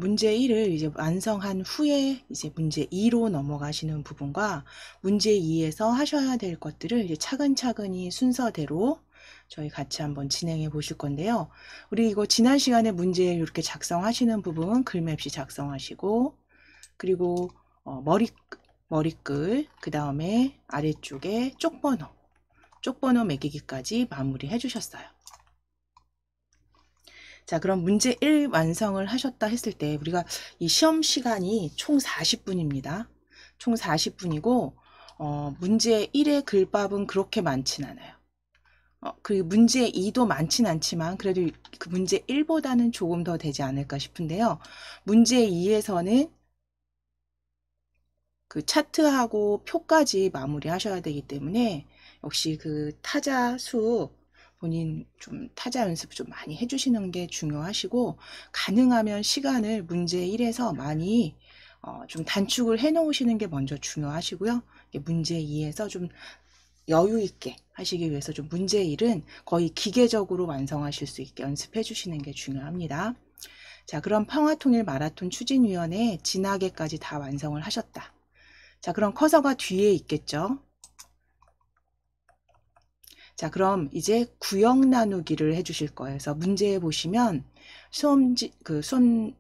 문제 1을 이제 완성한 후에 이제 문제 2로 넘어가시는 부분과 문제 2에서 하셔야 될 것들을 이제 차근차근히 순서대로 저희 같이 한번 진행해 보실 건데요. 우리 이거 지난 시간에 문제 이렇게 작성하시는 부분 글맵시 작성하시고, 그리고 머리글, 그 다음에 아래쪽에 쪽번호 매기기까지 마무리해 주셨어요. 자, 그럼 문제 1 완성을 하셨다 했을 때 우리가 이 시험 시간이 총 40분입니다. 총 40분이고 문제 1의 글밥은 그렇게 많진 않아요. 그 문제 2도 많진 않지만 그래도 그 문제 1보다는 조금 더 되지 않을까 싶은데요. 문제 2에서는 그 차트하고 표까지 마무리 하셔야 되기 때문에 역시 그 타자 수 본인 좀 타자 연습 좀 많이 해주시는 게 중요하시고, 가능하면 시간을 문제 1에서 많이 좀 단축을 해 놓으시는 게 먼저 중요하시고요. 문제 2에서 좀 여유 있게 하시기 위해서 좀 문제 1은 거의 기계적으로 완성하실 수 있게 연습해 주시는 게 중요합니다. 자, 그럼 평화통일 마라톤 추진위원회 진학에까지 다 완성을 하셨다. 자, 그럼 커서가 뒤에 있겠죠. 자, 그럼 이제 구역 나누기를 해주실 거예요. 그래서 문제에 보시면 수험장에서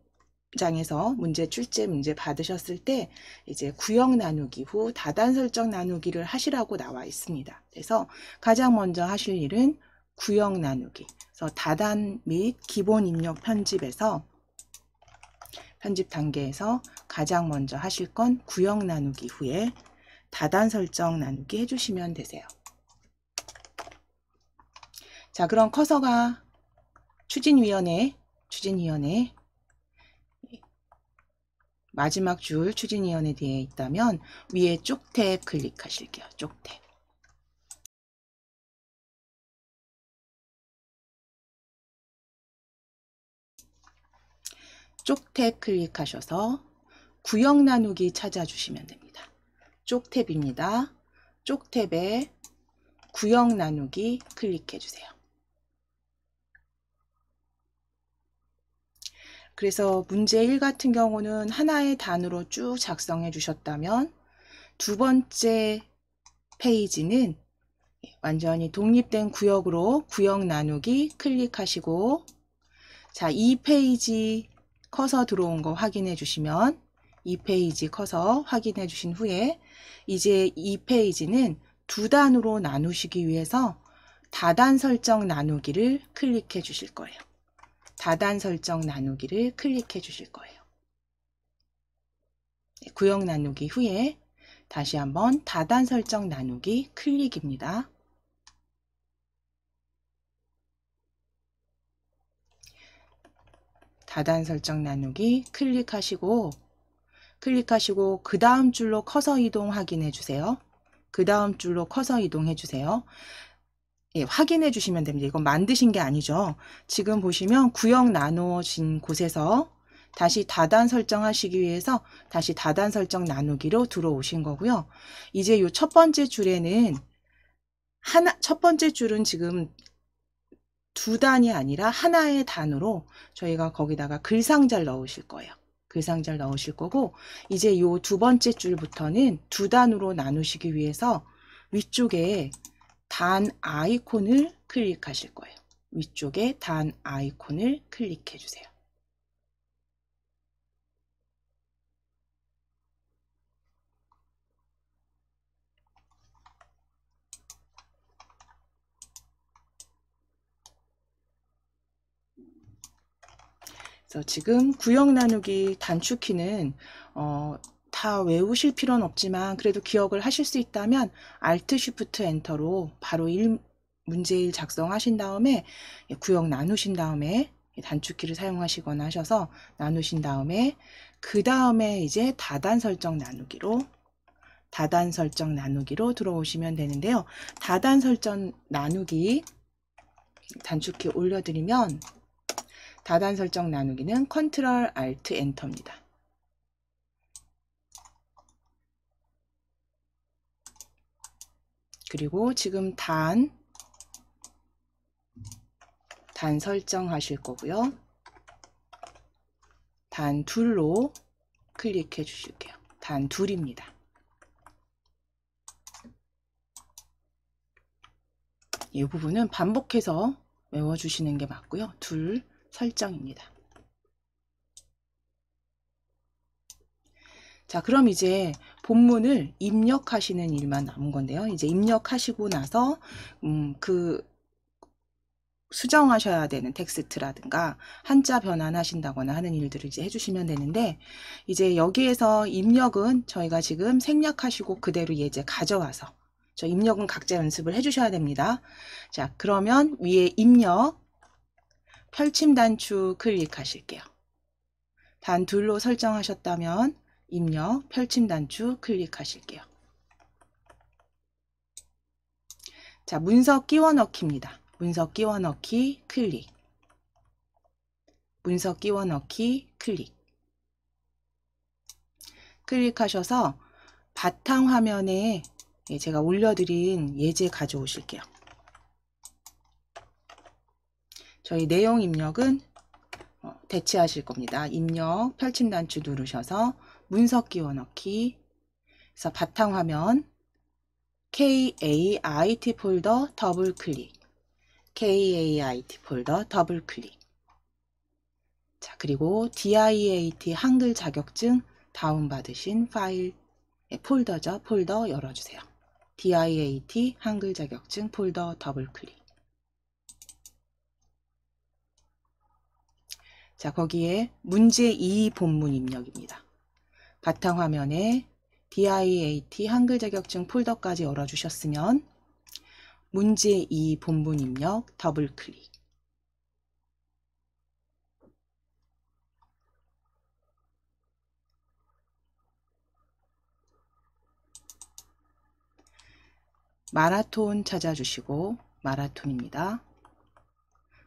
문제 출제 문제 받으셨을 때 이제 구역 나누기 후 다단 설정 나누기를 하시라고 나와 있습니다. 그래서 가장 먼저 하실 일은 구역 나누기. 그래서 다단 및 기본 입력 편집에서 편집 단계에서 가장 먼저 하실 건 구역 나누기 후에 다단 설정 나누기 해주시면 되세요. 자, 그럼 커서가 추진위원회 마지막 줄 추진위원회 뒤에 있다면 위에 쪽탭 클릭하실게요. 쪽탭. 쪽탭 클릭하셔서 구역 나누기 찾아주시면 됩니다. 쪽탭입니다. 쪽탭에 구역 나누기 클릭해주세요. 그래서 문제 1 같은 경우는 하나의 단으로 쭉 작성해 주셨다면 두 번째 페이지는 완전히 독립된 구역으로 구역 나누기 클릭하시고, 자, 2페이지 커서 들어온 거 확인해 주시면 2페이지 커서 확인해 주신 후에 이제 2페이지는 두 단으로 나누시기 위해서 다단 설정 나누기를 클릭해 주실 거예요. 다단 설정 나누기를 클릭해 주실 거예요. 구역 나누기 후에 다시 한번 다단 설정 나누기 클릭입니다. 다단 설정 나누기 클릭하시고 그 다음 줄로 커서 이동 확인해 주세요. 그 다음 줄로 커서 이동해 주세요. 예, 확인해 주시면 됩니다. 이건 만드신 게 아니죠. 지금 보시면 구역 나누어진 곳에서 다시 다단 설정하시기 위해서 다시 다단 설정 나누기로 들어오신 거고요. 이제 이 첫 번째 줄에는 첫 번째 줄은 지금 두 단이 아니라 하나의 단으로 저희가 거기다가 글상자를 넣으실 거예요. 글상자를 넣으실 거고, 이제 이 두 번째 줄부터는 두 단으로 나누시기 위해서 위쪽에 단 아이콘을 클릭하실 거예요. 위쪽에 단 아이콘을 클릭해 주세요. 그래서 지금 구역 나누기 단축키는 다 외우실 필요는 없지만 그래도 기억을 하실 수 있다면 Alt Shift Enter로 바로 문제 1 작성하신 다음에 구역 나누신 다음에 단축키를 사용하시거나 하셔서 나누신 다음에 그 다음에 이제 다단 설정 나누기로 들어오시면 되는데요. 다단 설정 나누기 단축키 올려드리면 다단 설정 나누기는 Ctrl Alt Enter입니다. 그리고 지금 단 설정하실 거고요. 단 둘로 클릭해 주실게요. 단 둘입니다. 이 부분은 반복해서 외워주시는 게 맞고요. 둘 설정입니다. 자, 그럼 이제 본문을 입력하시는 일만 남은 건데요. 이제 입력하시고 나서 그 수정하셔야 되는 텍스트라든가 한자 변환하신다거나 하는 일들을 이제 해주시면 되는데, 이제 여기에서 입력은 저희가 지금 생략하시고 그대로 예제 가져와서 저 입력은 각자 연습을 해주셔야 됩니다. 자, 그러면 위에 입력 펼침 단추 클릭하실게요. 단 둘로 설정하셨다면 입력 펼침 단추 클릭하실게요. 자, 문서 끼워 넣기입니다. 문서 끼워 넣기 클릭. 문서 끼워 넣기 클릭. 클릭하셔서 바탕화면에 제가 올려드린 예제 가져오실게요. 저희 내용 입력은 대체하실 겁니다. 입력 펼침 단추 누르셔서 문서 끼워 넣기. 그래서 바탕화면 KAIT 폴더 더블 클릭. KAIT 폴더 더블 클릭. 자, 그리고 DIAT 한글 자격증 다운받으신 파일 폴더죠. 폴더 열어주세요. DIAT 한글 자격증 폴더 더블 클릭. 자, 거기에 문제 2 본문 입력입니다. 바탕화면에 DIAT 한글 자격증 폴더까지 열어주셨으면 문제 2 본문 입력 더블 클릭. 마라톤 찾아주시고 마라톤입니다.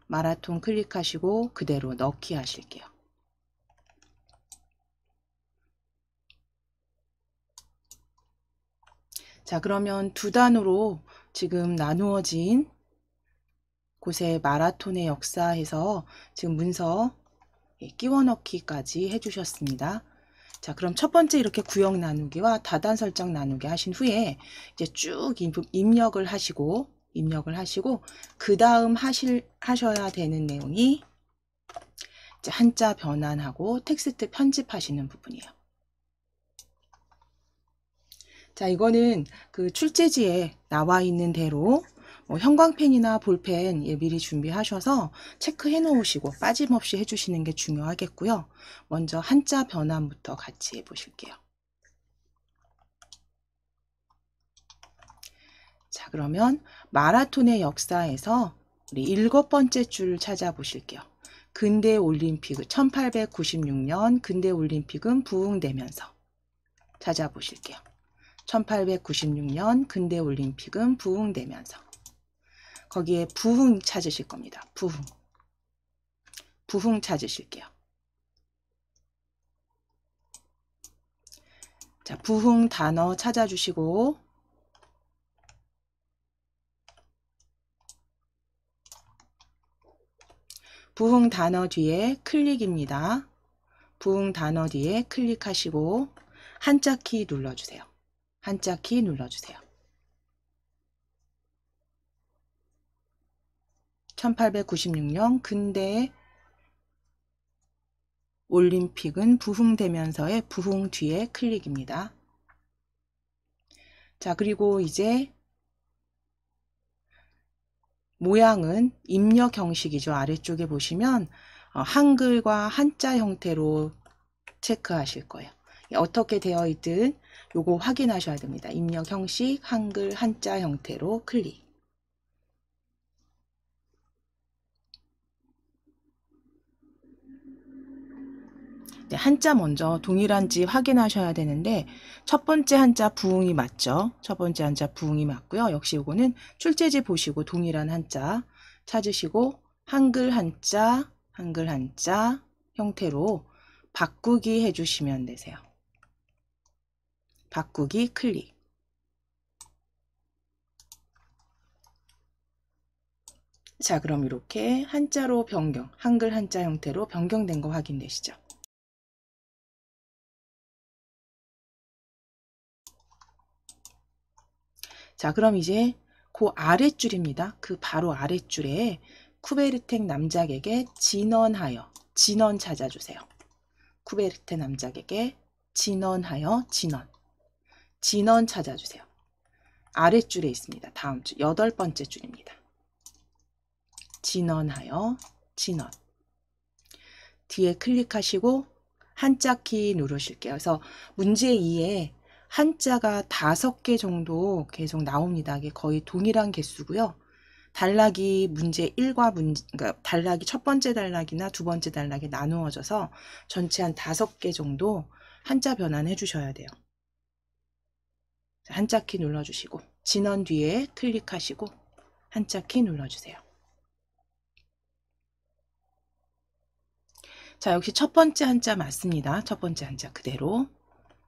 마라톤 클릭하시고 그대로 넣기 하실게요. 자, 그러면 두 단으로 지금 나누어진 곳에 마라톤의 역사해서 지금 문서 끼워 넣기까지 해주셨습니다. 자, 그럼 첫 번째 이렇게 구역 나누기와 다단 설정 나누기 하신 후에 이제 쭉 입력을 하시고 그 다음 하셔야 되는 내용이 이제 한자 변환하고 텍스트 편집하시는 부분이에요. 자, 이거는 그 출제지에 나와 있는 대로 형광펜이나 볼펜 미리 준비하셔서 체크해 놓으시고 빠짐없이 해주시는 게 중요하겠고요. 먼저 한자 변환부터 같이 해보실게요. 자, 그러면 마라톤의 역사에서 우리 7번째 줄을 찾아보실게요. 근대 올림픽 1896년 근대 올림픽은 부흥되면서 찾아보실게요. 1896년 근대 올림픽은 부흥되면서 거기에 부흥 찾으실 겁니다. 부흥 찾으실게요. 자, 부흥 단어 찾아주시고 부흥 단어 뒤에 클릭입니다. 부흥 단어 뒤에 클릭하시고 한자 키 눌러주세요. 한자 키 눌러주세요. 1896년 근대 올림픽은 부흥되면서의 부흥 뒤에 클릭입니다. 자, 그리고 이제 모양은 입력 형식이죠. 아래쪽에 보시면 한글과 한자 형태로 체크하실 거예요. 어떻게 되어 있든 요거 확인하셔야 됩니다. 입력 형식 한글 한자 형태로 클릭. 네, 한자 먼저 동일한지 확인하셔야 되는데 첫 번째 한자 부흥이 맞죠? 첫 번째 한자 부흥이 맞고요. 역시 요거는 출제지 보시고 동일한 한자 찾으시고 한글 한자 형태로 바꾸기 해주시면 되세요. 바꾸기 클릭. 자, 그럼 이렇게 한자로 변경, 한글 한자 형태로 변경된 거 확인되시죠? 자, 그럼 이제 그 아랫줄입니다. 그 바로 아랫줄에 쿠베르텍 남작에게 진언하여, 진언 찾아주세요. 쿠베르텍 남작에게 진언하여, 진언 찾아주세요. 아랫줄에 있습니다. 다음 줄, 8번째 줄입니다. 진언하여, 진언. 뒤에 클릭하시고 한자키 누르실게요. 그래서 문제 2에 한자가 5개 정도 계속 나옵니다. 이게 거의 동일한 개수고요. 단락이 문제 1과 그러니까 단락이 첫 번째 단락이나 두 번째 단락에 나누어져서 전체 한 5개 정도 한자 변환해 주셔야 돼요. 한자키 눌러주시고 진원 뒤에 클릭하시고 한자키 눌러주세요. 자, 역시 첫 번째 한자 맞습니다. 첫 번째 한자 그대로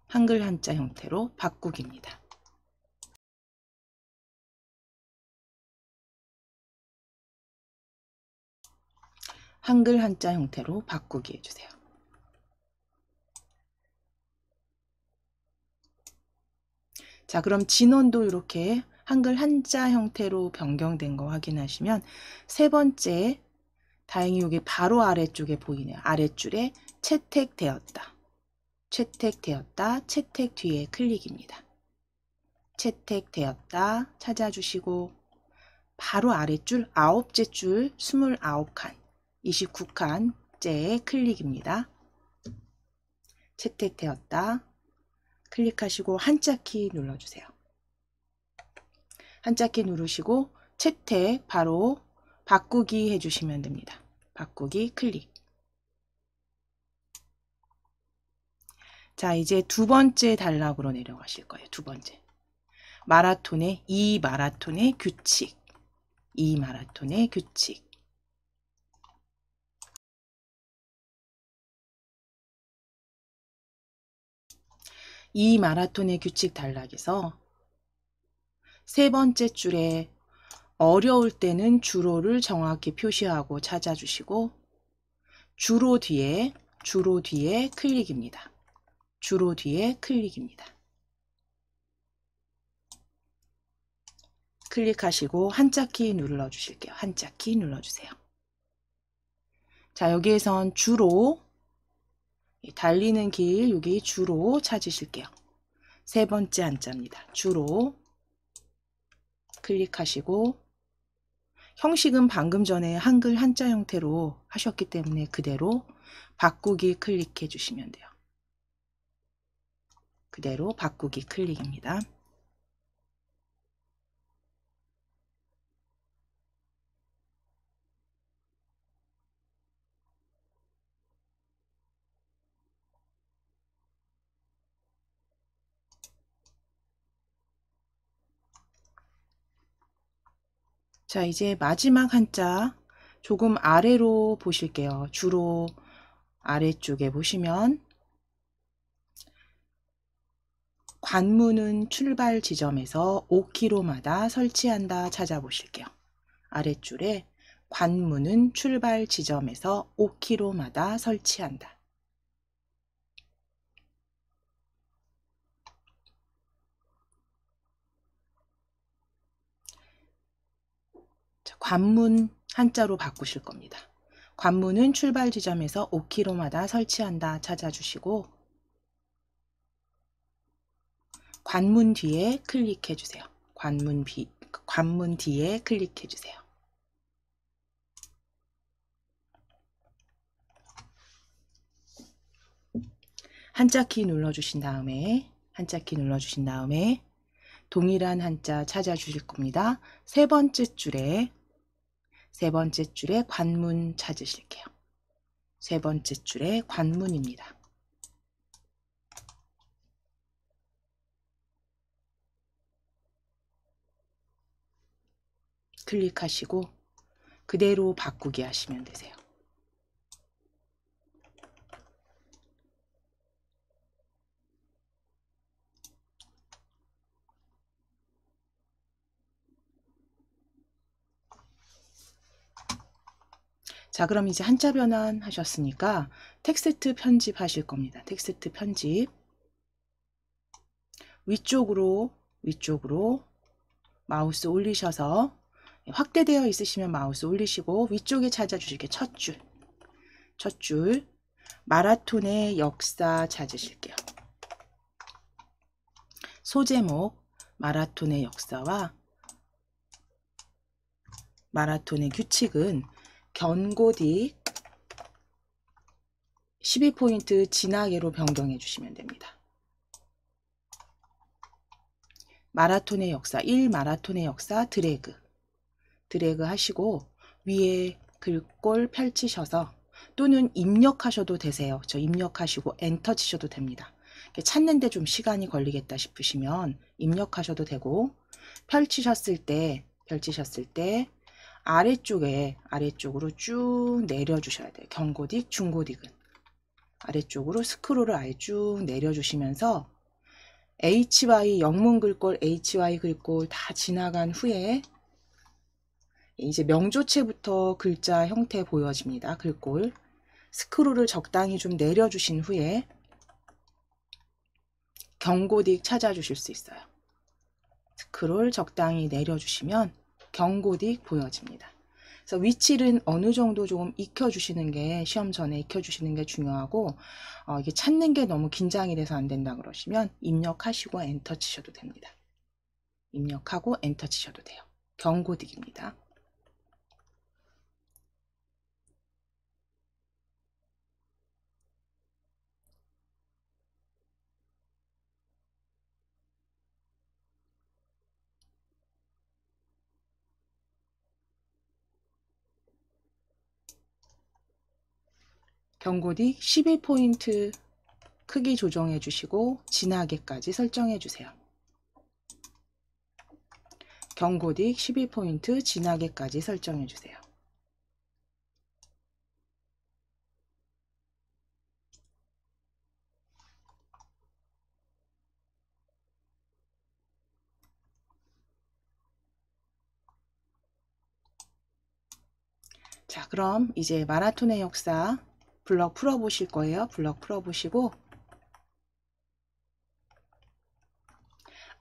한글 한자 형태로 바꾸기입니다. 한글 한자 형태로 바꾸기 해주세요. 자, 그럼 진원도 이렇게 한글 한자 형태로 변경된 거 확인하시면 세 번째, 다행히 여기 바로 아래쪽에 보이네요. 아랫줄에 채택되었다. 채택되었다. 채택 뒤에 클릭입니다. 채택되었다. 찾아주시고 바로 아랫줄 9째 줄 29칸 29칸째에 클릭입니다. 채택되었다. 클릭하시고 한자키 눌러주세요. 한자키 누르시고 채택 바로 바꾸기 해주시면 됩니다. 바꾸기 클릭. 자, 이제 두 번째 단락으로 내려가실 거예요. 두 번째. 이 마라톤의 규칙. 이 마라톤의 규칙. 이 마라톤의 규칙 단락에서 세 번째 줄에 어려울 때는 주로를 정확히 표시하고 찾아주시고 주로 뒤에 클릭입니다. 주로 뒤에 클릭입니다. 클릭하시고 한자키 눌러주실게요. 한자키 눌러주세요. 자, 여기에선 주로 달리는 길 여기 주로 찾으실게요. 세 번째 한자입니다. 주로 클릭하시고 형식은 방금 전에 한글 한자 형태로 하셨기 때문에 그대로 바꾸기 클릭해 주시면 돼요. 그대로 바꾸기 클릭입니다. 자, 이제 마지막 한자 조금 아래로 보실게요. 주로 아래쪽에 보시면 관문은 출발 지점에서 5km마다 설치한다 찾아보실게요. 아랫줄에 관문은 출발 지점에서 5km마다 설치한다. 자, 관문 한자로 바꾸실 겁니다. 관문은 출발 지점에서 5km마다 설치한다 찾아주시고 관문 뒤에 클릭해 주세요. 관문 뒤에 클릭해 주세요. 한자키 눌러주신 다음에 동일한 한자 찾아주실 겁니다. 세 번째 줄에 관문 찾으실게요. 세 번째 줄에 관문입니다. 클릭하시고 그대로 바꾸기 하시면 되세요. 자, 그럼 이제 한자 변환 하셨으니까 텍스트 편집하실 겁니다. 텍스트 편집. 위쪽으로 마우스 올리셔서 확대되어 있으시면 마우스 올리시고 위쪽에 찾아주실게요. 첫 줄 마라톤의 역사 찾으실게요. 소제목 마라톤의 역사와 마라톤의 규칙은 견고딕 12포인트 진하게로 변경해 주시면 됩니다. 마라톤의 역사 1 마라톤의 역사 드래그 하시고 위에 글꼴 펼치셔서 또는 입력하셔도 되세요. 저 입력하시고 엔터 치셔도 됩니다. 찾는데 좀 시간이 걸리겠다 싶으시면 입력하셔도 되고 펼치셨을 때 아래쪽으로 쭉 내려주셔야 돼요. 경고딕, 중고딕은 아래쪽으로 스크롤을 아예 쭉 내려주시면서 HY 영문 글꼴, HY 글꼴 다 지나간 후에 이제 명조체부터 글자 형태 보여집니다. 글꼴 스크롤을 적당히 좀 내려주신 후에 경고딕 찾아주실 수 있어요. 스크롤 적당히 내려주시면 경고딕 보여집니다. 그래서 위치를 어느 정도 조금 익혀주시는 게 시험 전에 익혀주시는 게 중요하고 이게 찾는 게 너무 긴장이 돼서 안 된다 그러시면 입력하시고 엔터 치셔도 됩니다. 입력하고 엔터 치셔도 돼요. 경고딕입니다. 경고딕 11포인트 크기 조정해 주시고 진하게까지 설정해 주세요. 경고딕 11포인트 진하게까지 설정해 주세요. 자, 그럼 이제 마라톤의 역사 블럭 풀어 보실 거예요. 블럭 풀어 보시고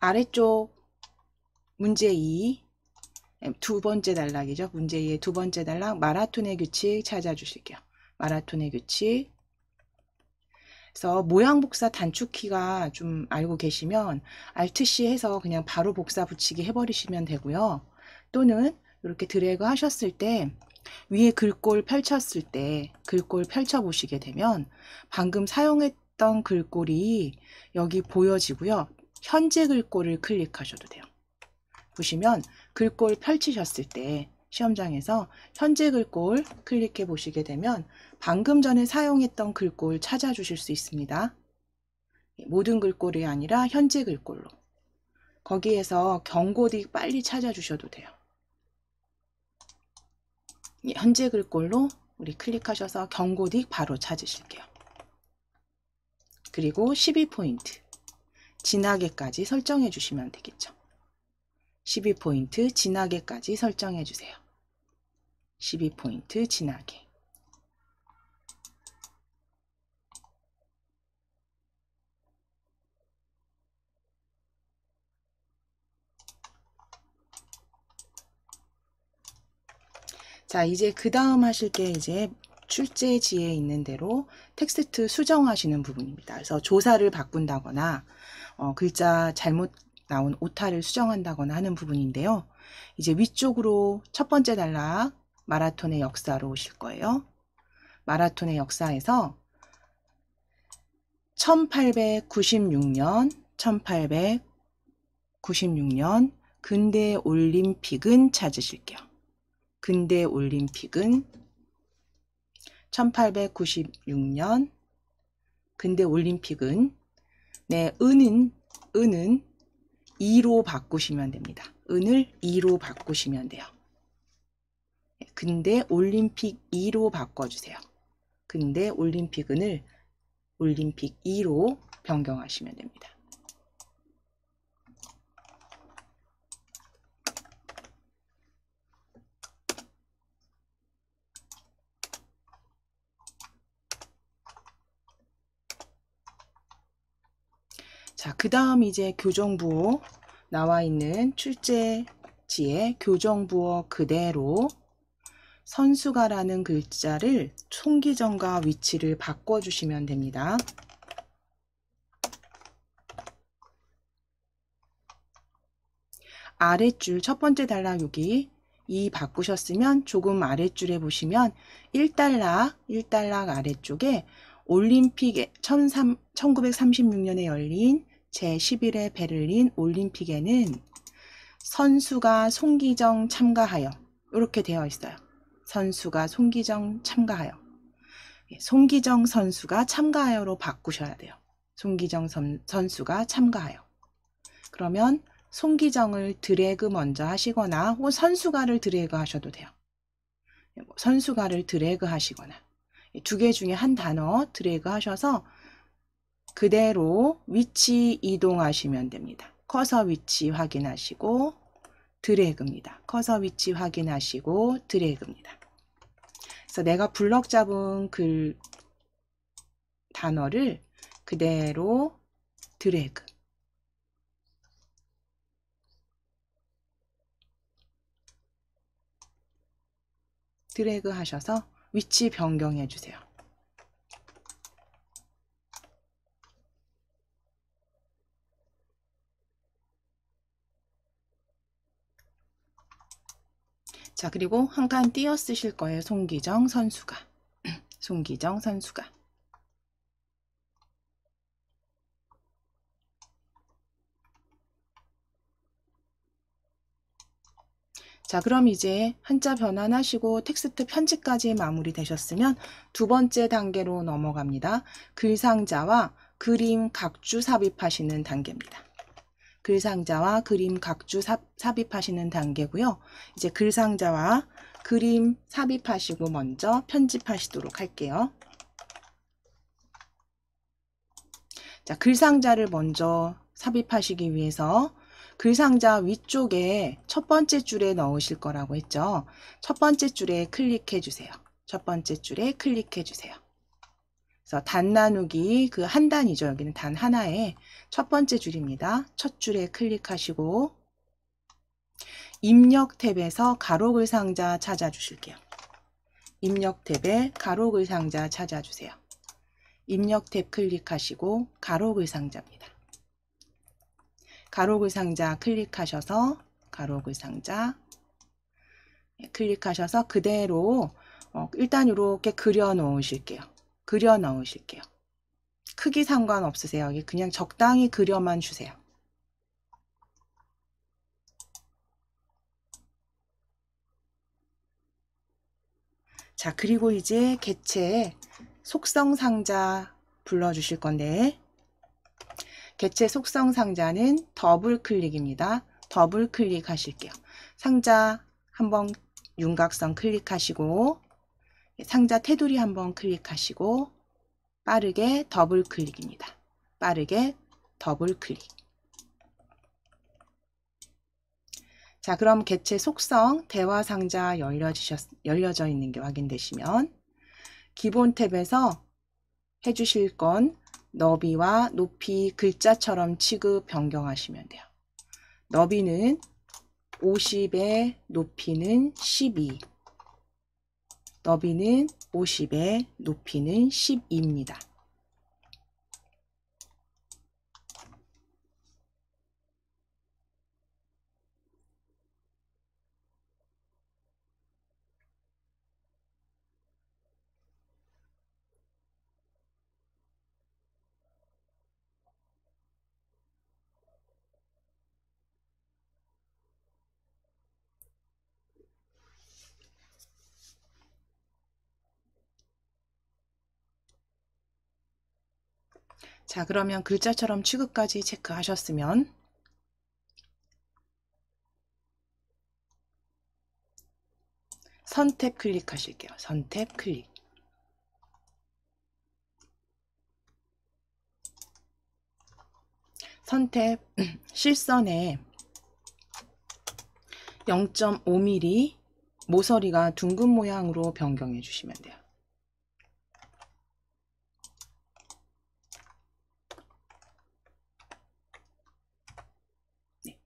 아래쪽 문제 2 두 번째 단락이죠. 문제 2의 두 번째 단락 마라톤의 규칙 찾아주실게요. 마라톤의 규칙. 그래서 모양 복사 단축키가 좀 알고 계시면 Alt+C 해서 그냥 바로 복사 붙이기 해버리시면 되고요. 또는 이렇게 드래그 하셨을 때 위에 글꼴 펼쳤을 때 글꼴 펼쳐 보시게 되면 방금 사용했던 글꼴이 여기 보여지고요. 현재 글꼴을 클릭하셔도 돼요. 보시면 글꼴 펼치셨을 때 시험장에서 현재 글꼴 클릭해 보시게 되면 방금 전에 사용했던 글꼴 찾아주실 수 있습니다. 모든 글꼴이 아니라 현재 글꼴로. 거기에서 경고딕 빨리 찾아주셔도 돼요. 현재 글꼴로 우리 클릭하셔서 경고딕 바로 찾으실게요. 그리고 12포인트 진하게까지 설정해 주시면 되겠죠. 12포인트 진하게까지 설정해 주세요. 12포인트 진하게. 자, 이제 그 다음 하실 게 이제 출제지에 있는 대로 텍스트 수정하시는 부분입니다. 그래서 조사를 바꾼다거나 글자 잘못 나온 오타를 수정한다거나 하는 부분인데요. 이제 위쪽으로 첫 번째 단락 마라톤의 역사로 오실 거예요. 마라톤의 역사에서 1896년 근대 올림픽은 찾으실게요. 근대 올림픽은 1896년 근대 올림픽은 네, 은은 2로 바꾸시면 됩니다. 은을 2로 바꾸시면 돼요. 근대 올림픽 2로 바꿔주세요. 근대 올림픽 은을 올림픽 2로 변경하시면 됩니다. 자, 그 다음 이제 교정부 나와 있는 출제 위치에 교정부어 그대로 선수가라는 글자를 송기정과 위치를 바꿔주시면 됩니다. 아랫줄 첫 번째 단락 여기 이 바꾸셨으면 조금 아랫줄에 보시면 1단락 아래쪽에 올림픽 1936년에 열린 제11회 베를린 올림픽에는 선수가 송기정 참가하여 이렇게 되어 있어요. 선수가 송기정 참가하여. 송기정 선수가 참가하여로 바꾸셔야 돼요. 송기정 선수가 참가하여. 그러면 송기정을 드래그 먼저 하시거나 혹은 선수가를 드래그 하셔도 돼요. 선수가를 드래그 하시거나 두 개 중에 한 단어 드래그 하셔서 그대로 위치 이동하시면 됩니다. 커서 위치 확인하시고 드래그입니다. 커서 위치 확인하시고 드래그입니다. 그래서 내가 블럭 잡은 글 단어를 그대로 드래그 하셔서 위치 변경해 주세요. 자, 그리고 한 칸 띄어 쓰실 거예요. 송기정 선수가. 송기정 선수가. 자, 그럼 이제 한자 변환하시고 텍스트 편집까지 마무리되셨으면 두 번째 단계로 넘어갑니다. 글상자와 그림 각주 삽입하시는 단계입니다. 글상자와 그림 각주 삽입하시는 단계고요. 이제 글상자와 그림 삽입하시고 먼저 편집하시도록 할게요. 자, 글상자를 먼저 삽입하시기 위해서 글상자 위쪽에 첫 번째 줄에 넣으실 거라고 했죠. 첫 번째 줄에 클릭해 주세요. 첫 번째 줄에 클릭해 주세요. 그래서 단 나누기 그 한 단이죠. 여기는 단 하나의 첫 번째 줄입니다. 첫 줄에 클릭하시고 입력 탭에서 가로 글상자 찾아주실게요. 입력 탭에 가로 글상자 찾아주세요. 입력 탭 클릭하시고 가로 글상자입니다. 가로 글상자 클릭하셔서 가로 글상자 클릭하셔서 그대로 일단 이렇게 그려 놓으실게요. 그려 넣으실게요. 크기 상관없으세요. 그냥 적당히 그려만 주세요. 자, 그리고 이제 개체 속성 상자 불러주실 건데 개체 속성 상자는 더블 클릭입니다. 더블 클릭 하실게요. 상자 한번 윤곽선 클릭하시고 상자 테두리 한번 클릭하시고 빠르게 더블 클릭입니다. 빠르게 더블 클릭. 자, 그럼 개체 속성 대화 상자 열려져 있는 게 확인되시면 기본 탭에서 해주실 건 너비와 높이 글자처럼 취급 변경하시면 돼요. 너비는 50에 높이는 12. 너비는 50에 높이는 12입니다. 자, 그러면 글자처럼 취급까지 체크하셨으면 선택 클릭하실게요. 선택 클릭. 선택 실선에 0.5mm 모서리가 둥근 모양으로 변경해 주시면 돼요. 네.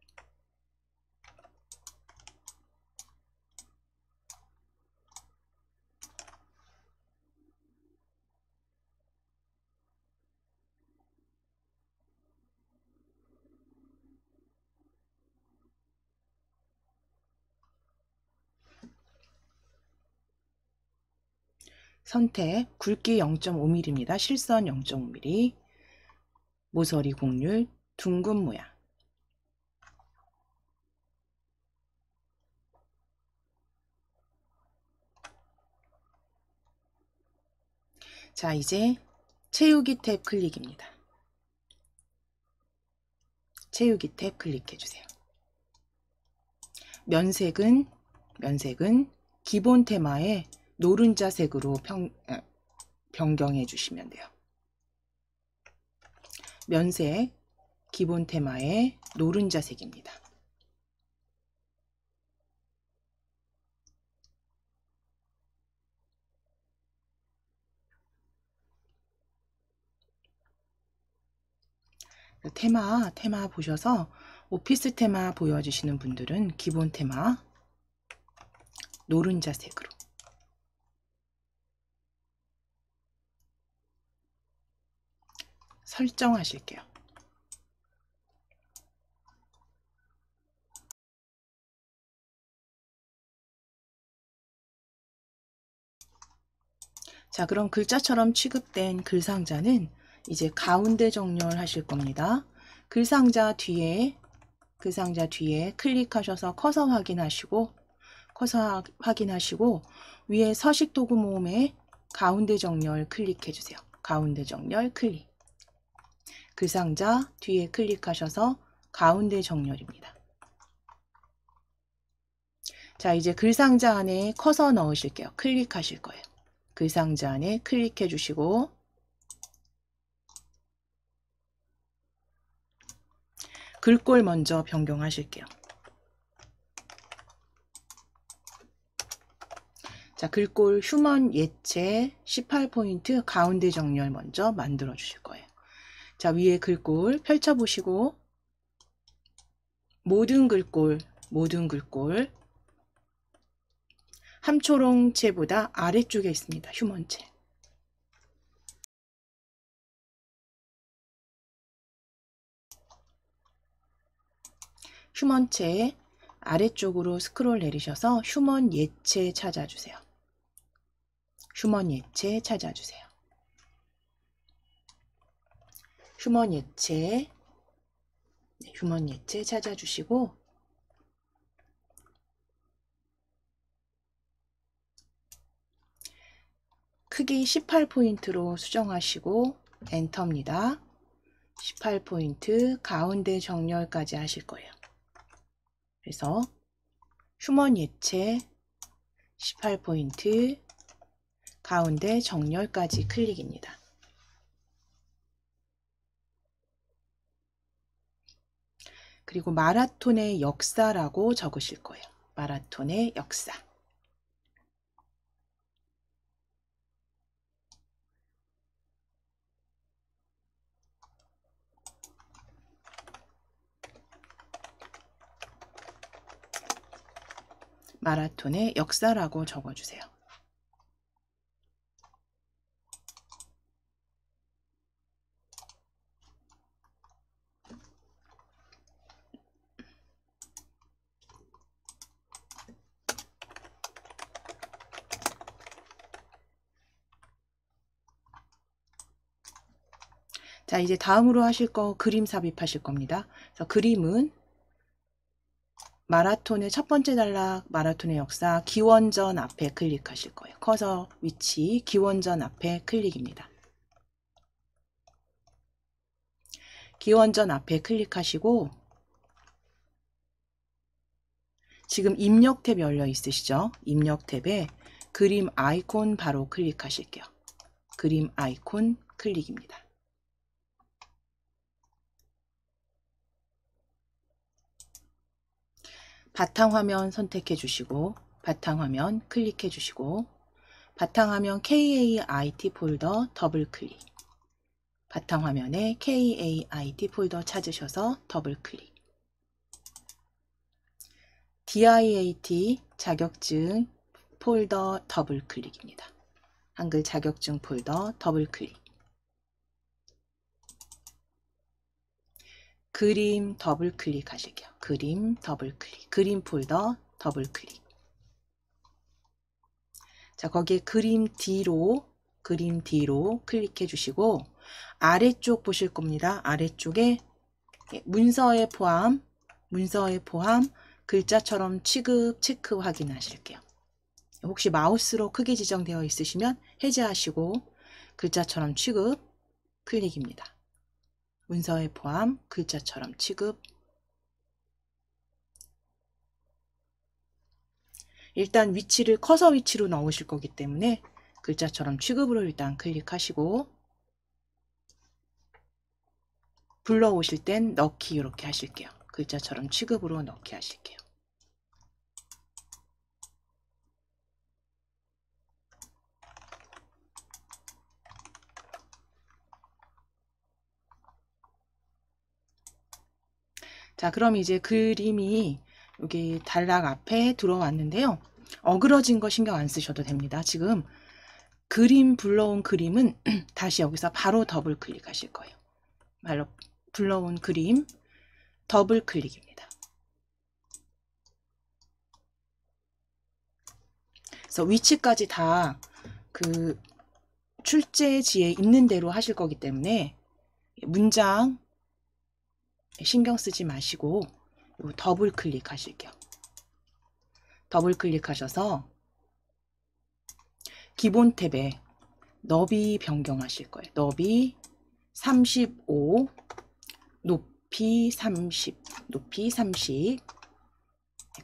선택, 굵기 0.5mm입니다. 실선 0.5mm, 모서리 곡률, 둥근 모양. 자, 이제 채우기 탭 클릭입니다. 채우기 탭 클릭해주세요. 면색은 기본 테마의 노른자색으로 변경해 주시면 돼요. 면색, 기본 테마의 노른자색입니다. 테마 보셔서 오피스 테마 보여주시는 분들은 기본 테마 노른자색으로 설정하실게요. 자, 그럼 글자처럼 취급된 글상자는 이제 가운데 정렬하실 겁니다. 글상자 뒤에 클릭하셔서 커서 확인하시고 위에 서식 도구 모음에 가운데 정렬 클릭해 주세요. 가운데 정렬 클릭. 글상자 뒤에 클릭하셔서 가운데 정렬입니다. 자, 이제 글상자 안에 커서 넣으실게요. 클릭하실 거예요. 글상자 안에 클릭해 주시고 글꼴 먼저 변경하실게요. 자, 글꼴 휴먼 예체 18포인트 가운데 정렬 먼저 만들어 주실 거예요. 자, 위에 글꼴 펼쳐보시고 모든 글꼴 함초롱체보다 아래쪽에 있습니다. 휴먼체. 휴먼체 아래쪽으로 스크롤 내리셔서 휴먼 예체 찾아주세요. 휴먼 예체 찾아주세요. 휴먼 예체 찾아주시고 크기 18포인트로 수정하시고 엔터입니다. 18포인트 가운데 정렬까지 하실 거예요. 그래서 휴먼 예체 18포인트 가운데 정렬까지 클릭입니다. 그리고 마라톤의 역사라고 적으실 거예요. 마라톤의 역사. 마라톤의 역사라고 적어주세요. 자, 이제 다음으로 하실 거 그림 삽입하실 겁니다. 그래서 그림은 마라톤의 첫 번째 단락, 마라톤의 역사, 기원전 앞에 클릭하실 거예요. 커서 위치, 기원전 앞에 클릭입니다. 기원전 앞에 클릭하시고 지금 입력 탭 열려 있으시죠? 입력 탭에 그림 아이콘 바로 클릭하실게요. 그림 아이콘 클릭입니다. 바탕화면 선택해 주시고 바탕화면 클릭해 주시고 바탕화면 KAIT 폴더 더블 클릭. 바탕화면에 KAIT 폴더 찾으셔서 더블 클릭. DIAT 자격증 폴더 더블 클릭입니다. 한글 자격증 폴더 더블 클릭. 그림 더블 클릭 하실게요. 그림 더블 클릭. 그림 폴더 더블 클릭. 자, 거기에 그림 D로 클릭해 주시고 아래쪽 보실 겁니다. 아래쪽에 문서에 포함 글자처럼 취급 체크 확인하실게요. 혹시 마우스로 크게 지정되어 있으시면 해제하시고 글자처럼 취급 클릭입니다. 문서에 포함 글자처럼 취급. 일단 위치를 커서 위치로 넣으실 거기 때문에 글자처럼 취급으로 일단 클릭하시고 불러오실 땐 넣기 이렇게 하실게요. 글자처럼 취급으로 넣기 하실게요. 자, 그럼 이제 그림이 여기 단락 앞에 들어왔는데요. 어그러진 거 신경 안 쓰셔도 됩니다. 지금 그림 불러온 그림은 다시 여기서 바로 더블 클릭하실 거예요. 바로 불러온 그림 더블 클릭입니다. 그래서 위치까지 다 그 출제지에 있는 대로 하실 거기 때문에 문장 신경 쓰지 마시고 더블 클릭하실게요. 더블 클릭하셔서 기본 탭에 너비 변경하실 거예요. 너비 35, 높이 30, 높이 30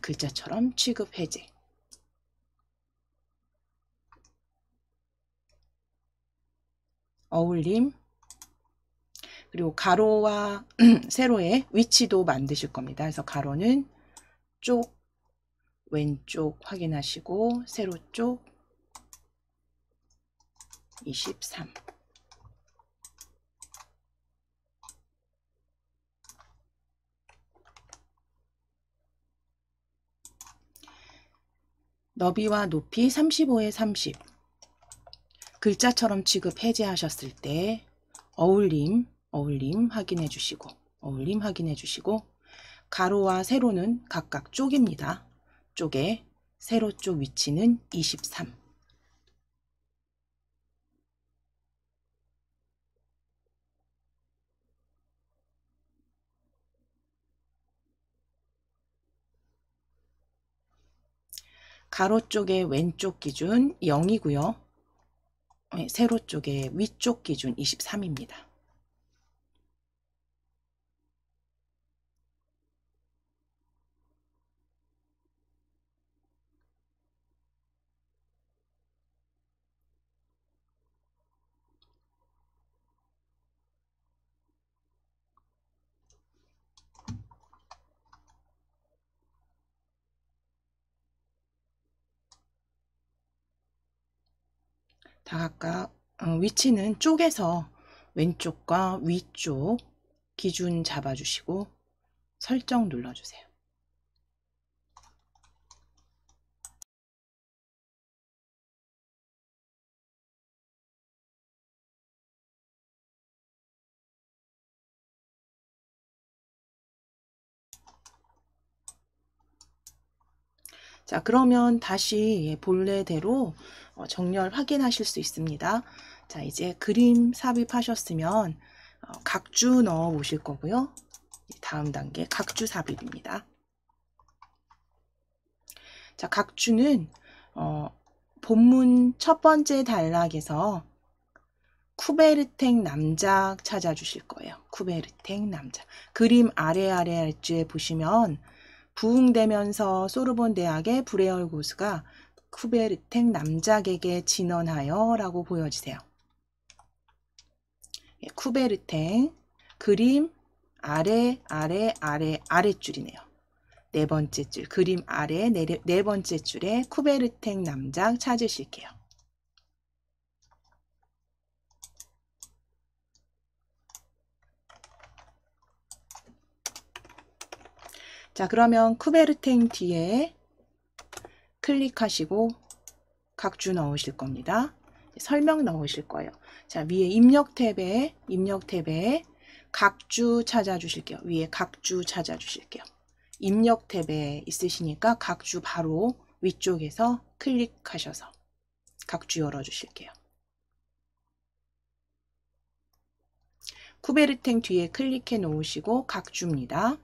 글자처럼 취급 해제. 어울림. 그리고 가로와 세로의 위치도 만드실 겁니다. 그래서 가로는 쪽, 왼쪽 확인하시고 세로 쪽 23. 너비와 높이 35에 30. 글자처럼 취급 해제하셨을 때 어울림 확인해 주시고 가로와 세로는 각각 쪽입니다. 쪽에 세로 쪽 위치는 23. 가로 쪽의 왼쪽 기준 0이고요. 세로 쪽의 위쪽 기준 23입니다. 다 각각 위치는 쪽에서 왼쪽과 위쪽 기준 잡아주시고 설정 눌러주세요. 자, 그러면 다시 본래대로 정렬 확인하실 수 있습니다. 자, 이제 그림 삽입하셨으면 각주 넣어 보실 거고요. 다음 단계 각주 삽입입니다. 자, 각주는 본문 첫 번째 단락에서 쿠베르탱 남작 찾아주실 거예요. 쿠베르탱 남작. 그림 아래 알주에 보시면 부흥되면서 소르본 대학의 브레얼 고스가 쿠베르탱 남작에게 진언하여 라고 보여지세요. 쿠베르탱 그림 아래줄이네요. 네 번째 줄 그림 아래 네 번째 줄에 쿠베르탱 남작 찾으실게요. 자, 그러면 쿠베르탱 뒤에 클릭하시고 각주 넣으실 겁니다. 설명 넣으실 거예요. 자, 위에 입력 탭에 각주 찾아주실게요. 위에 각주 찾아주실게요. 입력 탭에 있으시니까 각주 바로 위쪽에서 클릭하셔서 각주 열어주실게요. 쿠베르탱 뒤에 클릭해 놓으시고 각주입니다.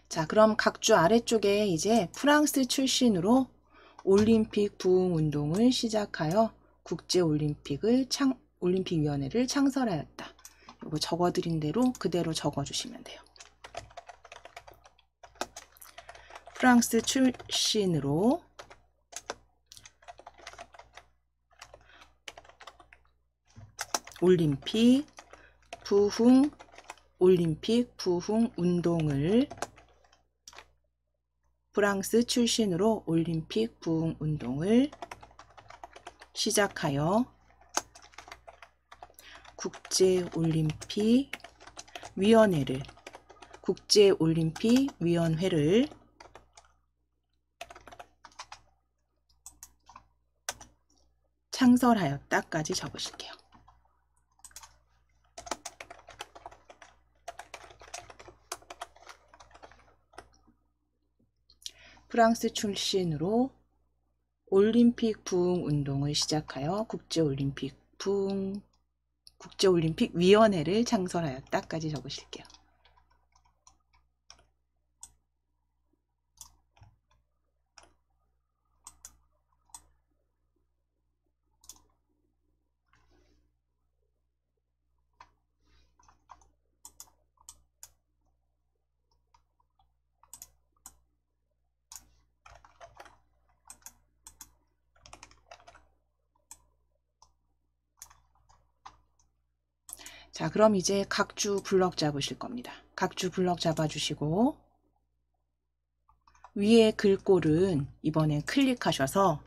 자, 그럼 각주 아래쪽에 이제 프랑스 출신으로 올림픽 부흥 운동을 시작하여 올림픽위원회를 창설하였다. 이거 적어드린 대로 그대로 적어주시면 돼요. 프랑스 출신으로 올림픽 부흥 운동을 프랑스 출신으로 올림픽 부흥 운동을 시작하여 국제올림픽위원회를 창설하였다까지 적으실게요. 프랑스 출신으로 올림픽 부흥 운동을 시작하여 국제올림픽위원회를 창설하였다까지 적으실게요. 자, 그럼 이제 각주 블럭 잡으실 겁니다. 각주 블럭 잡아주시고 위에 글꼴은 이번엔 클릭하셔서,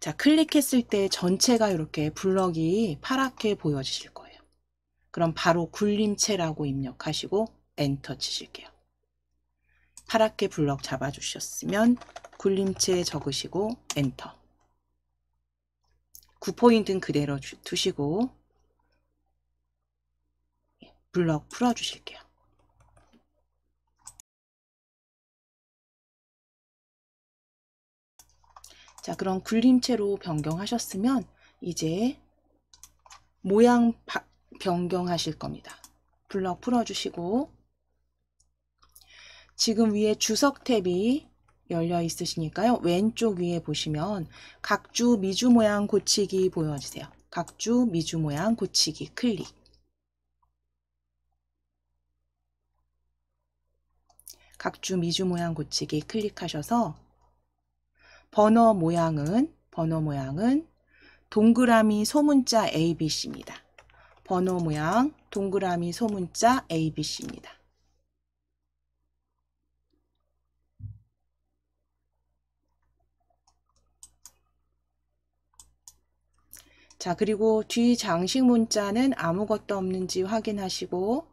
자, 클릭했을 때 전체가 이렇게 블럭이 파랗게 보여지실 거예요. 그럼 바로 굴림체라고 입력하시고 엔터 치실게요. 파랗게 블럭 잡아주셨으면 굴림체 적으시고 엔터. 9포인트는 그대로 두시고 블럭 풀어주실게요. 자, 그럼 굴림체로 변경하셨으면 이제 모양 변경하실 겁니다. 블럭 풀어주시고 지금 위에 주석 탭이 열려 있으시니까요. 왼쪽 위에 보시면 각주 미주 모양 고치기 보여주세요. 각주 미주 모양 고치기 클릭. 각주 미주 모양 고치기 클릭하셔서 번호 모양은 동그라미 소문자 ABC입니다. 번호 모양 동그라미 소문자 ABC입니다. 자, 그리고 뒤 장식 문자는 아무것도 없는지 확인하시고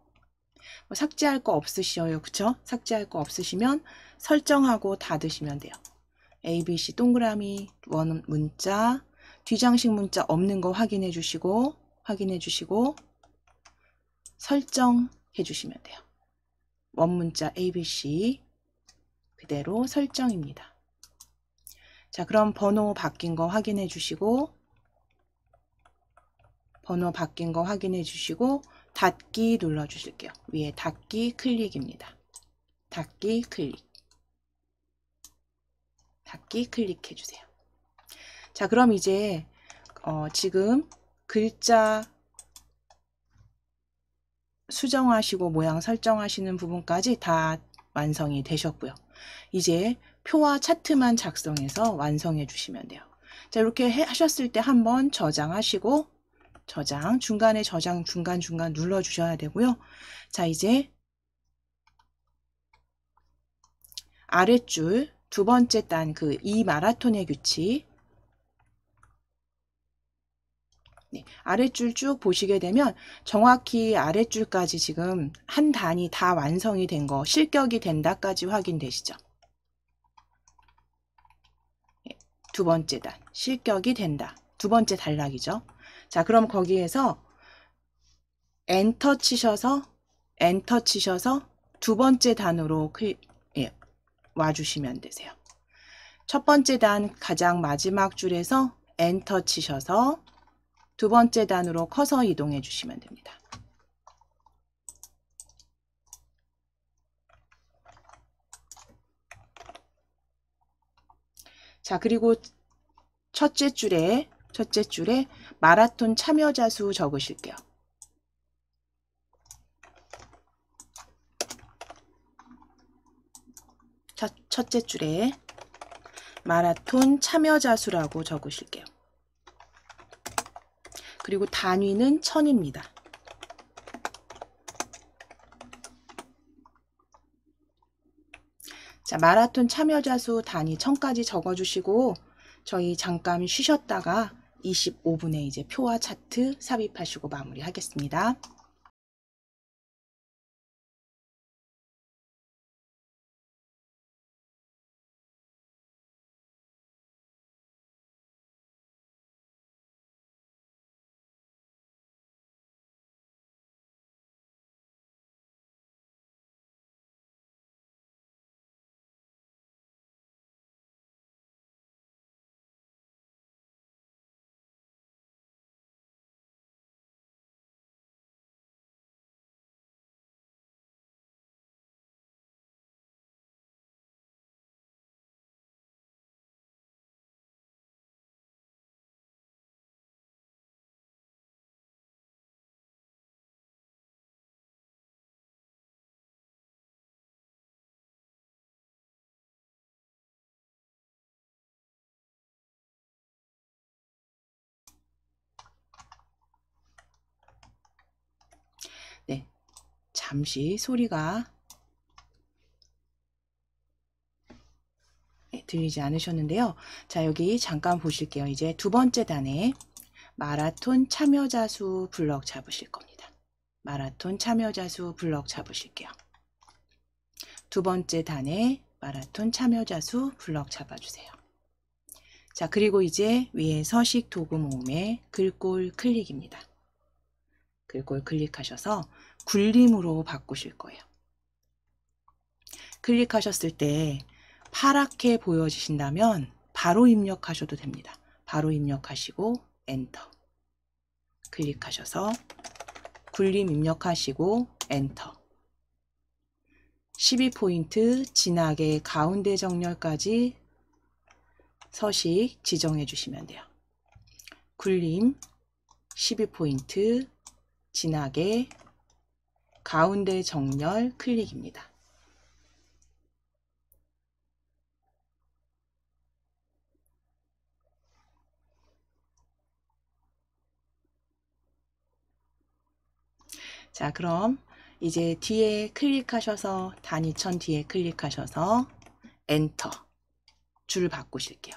삭제할 거 없으셔요. 그쵸? 삭제할 거 없으시면 설정하고 닫으시면 돼요. ABC 동그라미 원 문자, 뒤장식 문자 없는 거 확인해 주시고 설정해 주시면 돼요. 원 문자 ABC 그대로 설정입니다. 자, 그럼 번호 바뀐 거 확인해 주시고 닫기 눌러 주실게요. 위에 닫기 클릭입니다. 닫기 클릭해 주세요. 자, 그럼 이제 지금 글자 수정하시고 모양 설정하시는 부분까지 다 완성이 되셨고요. 이제 표와 차트만 작성해서 완성해 주시면 돼요. 자, 이렇게 하셨을 때 한번 저장하시고 중간에 저장 중간 눌러 주셔야 되고요. 자, 이제 아랫줄 두 번째 단 이 마라톤의 규칙, 아랫줄 쭉 보시게 되면 정확히 아랫줄까지 지금 한 단이 다 완성이 된 거, 실격이 된다까지 확인되시죠? 두 번째 단, 실격이 된다. 두 번째 단락이죠. 자, 그럼 거기에서 엔터 치셔서 두 번째 단으로 와주시면 되세요. 첫 번째 단 가장 마지막 줄에서 엔터 치셔서 두 번째 단으로 커서 이동해 주시면 됩니다. 자, 그리고 첫째 줄에 마라톤 참여자 수 적으실게요. 첫째 줄에 마라톤 참여자 수라고 적으실게요. 그리고 단위는 1000입니다. 자, 마라톤 참여자 수 단위 1000까지 적어주시고 저희 잠깐 쉬셨다가 25분에 이제 표와 차트 삽입하시고 마무리하겠습니다. 네, 잠시 소리가 들리지 않으셨는데요. 자, 여기 잠깐 보실게요. 이제 두 번째 단에 마라톤 참여자 수 블럭 잡으실 겁니다. 마라톤 참여자 수 블럭 잡으실게요. 두 번째 단에 마라톤 참여자 수 블럭 잡아주세요. 자, 그리고 이제 위에 서식 도구 모음의 글꼴 클릭입니다. 글꼴 클릭하셔서 굴림으로 바꾸실 거예요. 클릭하셨을 때 파랗게 보여지신다면 바로 입력하셔도 됩니다. 바로 입력하시고 엔터. 클릭하셔서 굴림 입력하시고 엔터. 12포인트 진하게 가운데 정렬까지 서식 지정해 주시면 돼요. 굴림 12포인트 진하게 가운데 정렬 클릭입니다. 자, 그럼 이제 뒤에 클릭하셔서 단위천 뒤에 클릭하셔서 엔터 줄 바꾸실게요.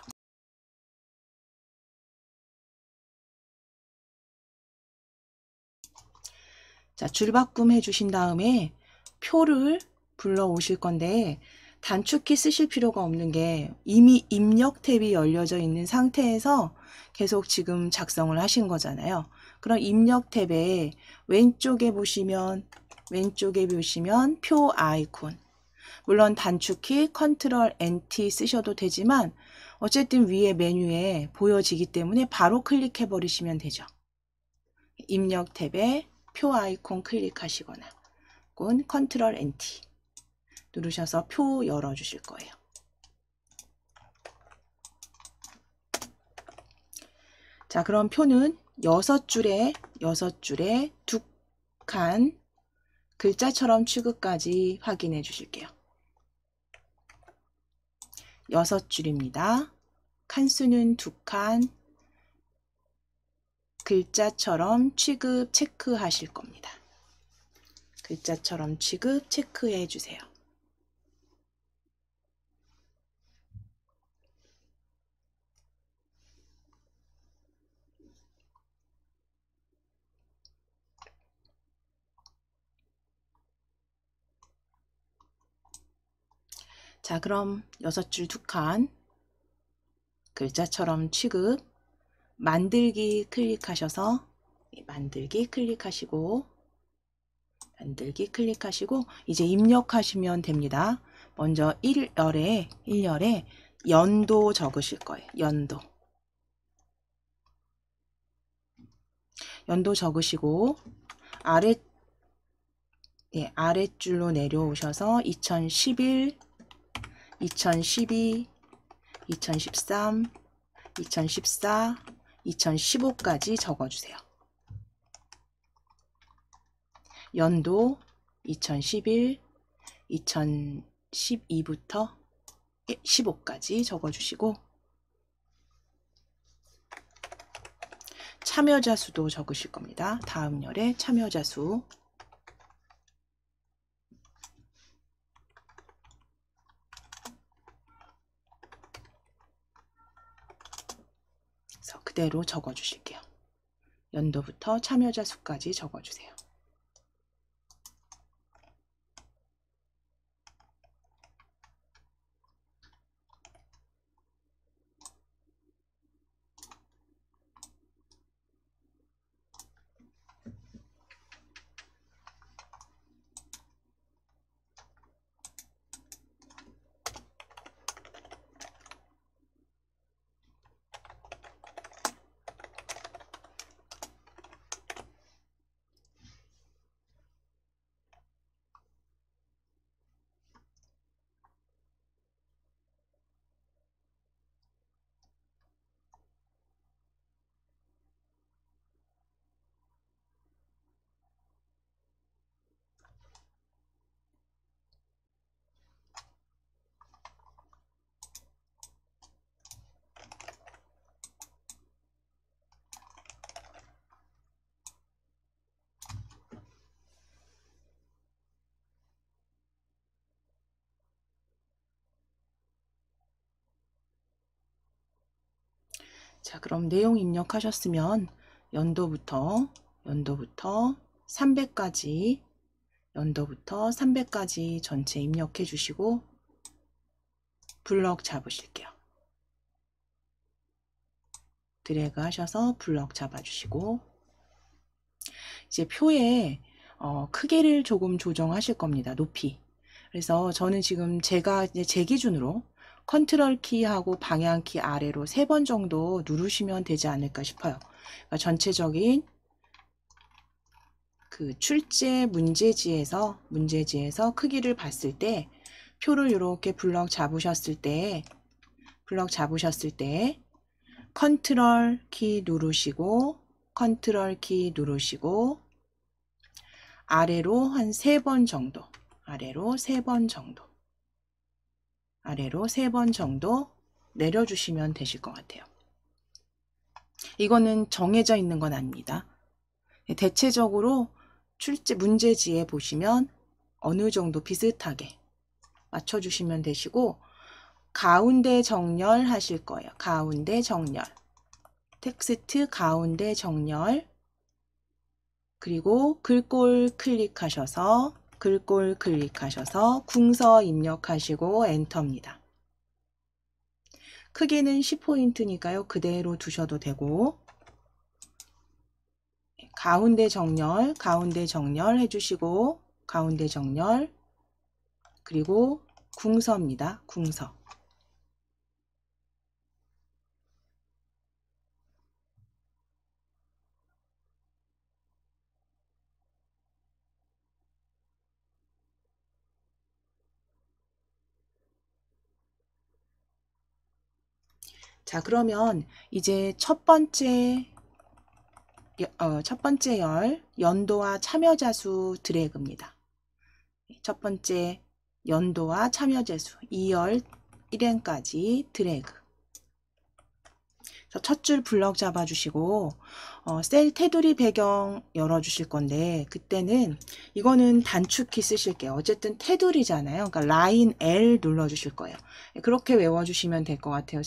자, 줄 바꿈 해주신 다음에 표를 불러 오실 건데 단축키 쓰실 필요가 없는 게 이미 입력 탭이 열려져 있는 상태에서 계속 지금 작성을 하신 거잖아요. 그럼 입력 탭에 왼쪽에 보시면 표 아이콘, 물론 단축키 컨트롤 NT 쓰셔도 되지만 어쨌든 위에 메뉴에 보여지기 때문에 바로 클릭해 버리시면 되죠. 입력 탭에 표 아이콘 클릭하시거나 혹은 컨트롤 NT 누르셔서 표 열어주실 거예요. 자, 그럼 표는 6줄에 2칸 글자처럼 취급까지 확인해 주실게요. 6줄입니다. 칸수는 2칸, 글자처럼 취급 체크하실 겁니다. 글자처럼 취급 체크해 주세요. 자, 그럼 6줄 2칸 글자처럼 취급, 만들기 클릭하셔서 만들기 클릭하시고 이제 입력하시면 됩니다. 먼저 1열에 연도 적으실 거예요. 연도 적으시고 아랫줄로 내려오셔서 2011, 2012, 2013, 2014, 2015까지 적어주세요. 연도 2011, 2012부터 15까지 적어주시고 참여자 수도 적으실 겁니다. 다음 열에 참여자 수. 그래서 그대로 적어주실게요. 연도부터 참여자 수까지 적어주세요. 자, 그럼 내용 입력하셨으면 연도부터 300까지 전체 입력해 주시고 블럭 잡으실게요. 드래그 하셔서 블럭 잡아 주시고 이제 표에 크기를 조금 조정하실 겁니다. 높이. 그래서 저는 지금 제가 이제 제 기준으로 컨트롤 키하고 방향 키 아래로 3번 정도 누르시면 되지 않을까 싶어요. 그러니까 전체적인 그 출제 문제지에서 크기를 봤을 때 표를 이렇게 블럭 잡으셨을 때 컨트롤 키 누르시고 아래로 한 3번 정도 아래로 3번 정도 내려주시면 되실 것 같아요. 이거는 정해져 있는 건 아닙니다. 대체적으로 출제 문제지에 보시면 어느 정도 비슷하게 맞춰주시면 되시고 가운데 정렬 하실 거예요. 가운데 정렬, 텍스트 가운데 정렬, 그리고 글꼴 클릭하셔서 궁서 입력하시고 엔터입니다. 크기는 10포인트니까요. 그대로 두셔도 되고 가운데 정렬 해주시고 가운데 정렬 그리고 궁서입니다. 궁서. 자, 그러면 이제 첫 번째 열 연도와 참여자 수 드래그입니다. 첫 번째 연도와 참여자 수 2열 1행까지 드래그. 첫 줄 블럭 잡아주시고 셀 테두리 배경 열어주실 건데 그때는 이거는 단축키 쓰실게요. 어쨌든 테두리잖아요. 그러니까 라인 L 눌러주실 거예요. 그렇게 외워주시면 될 것 같아요.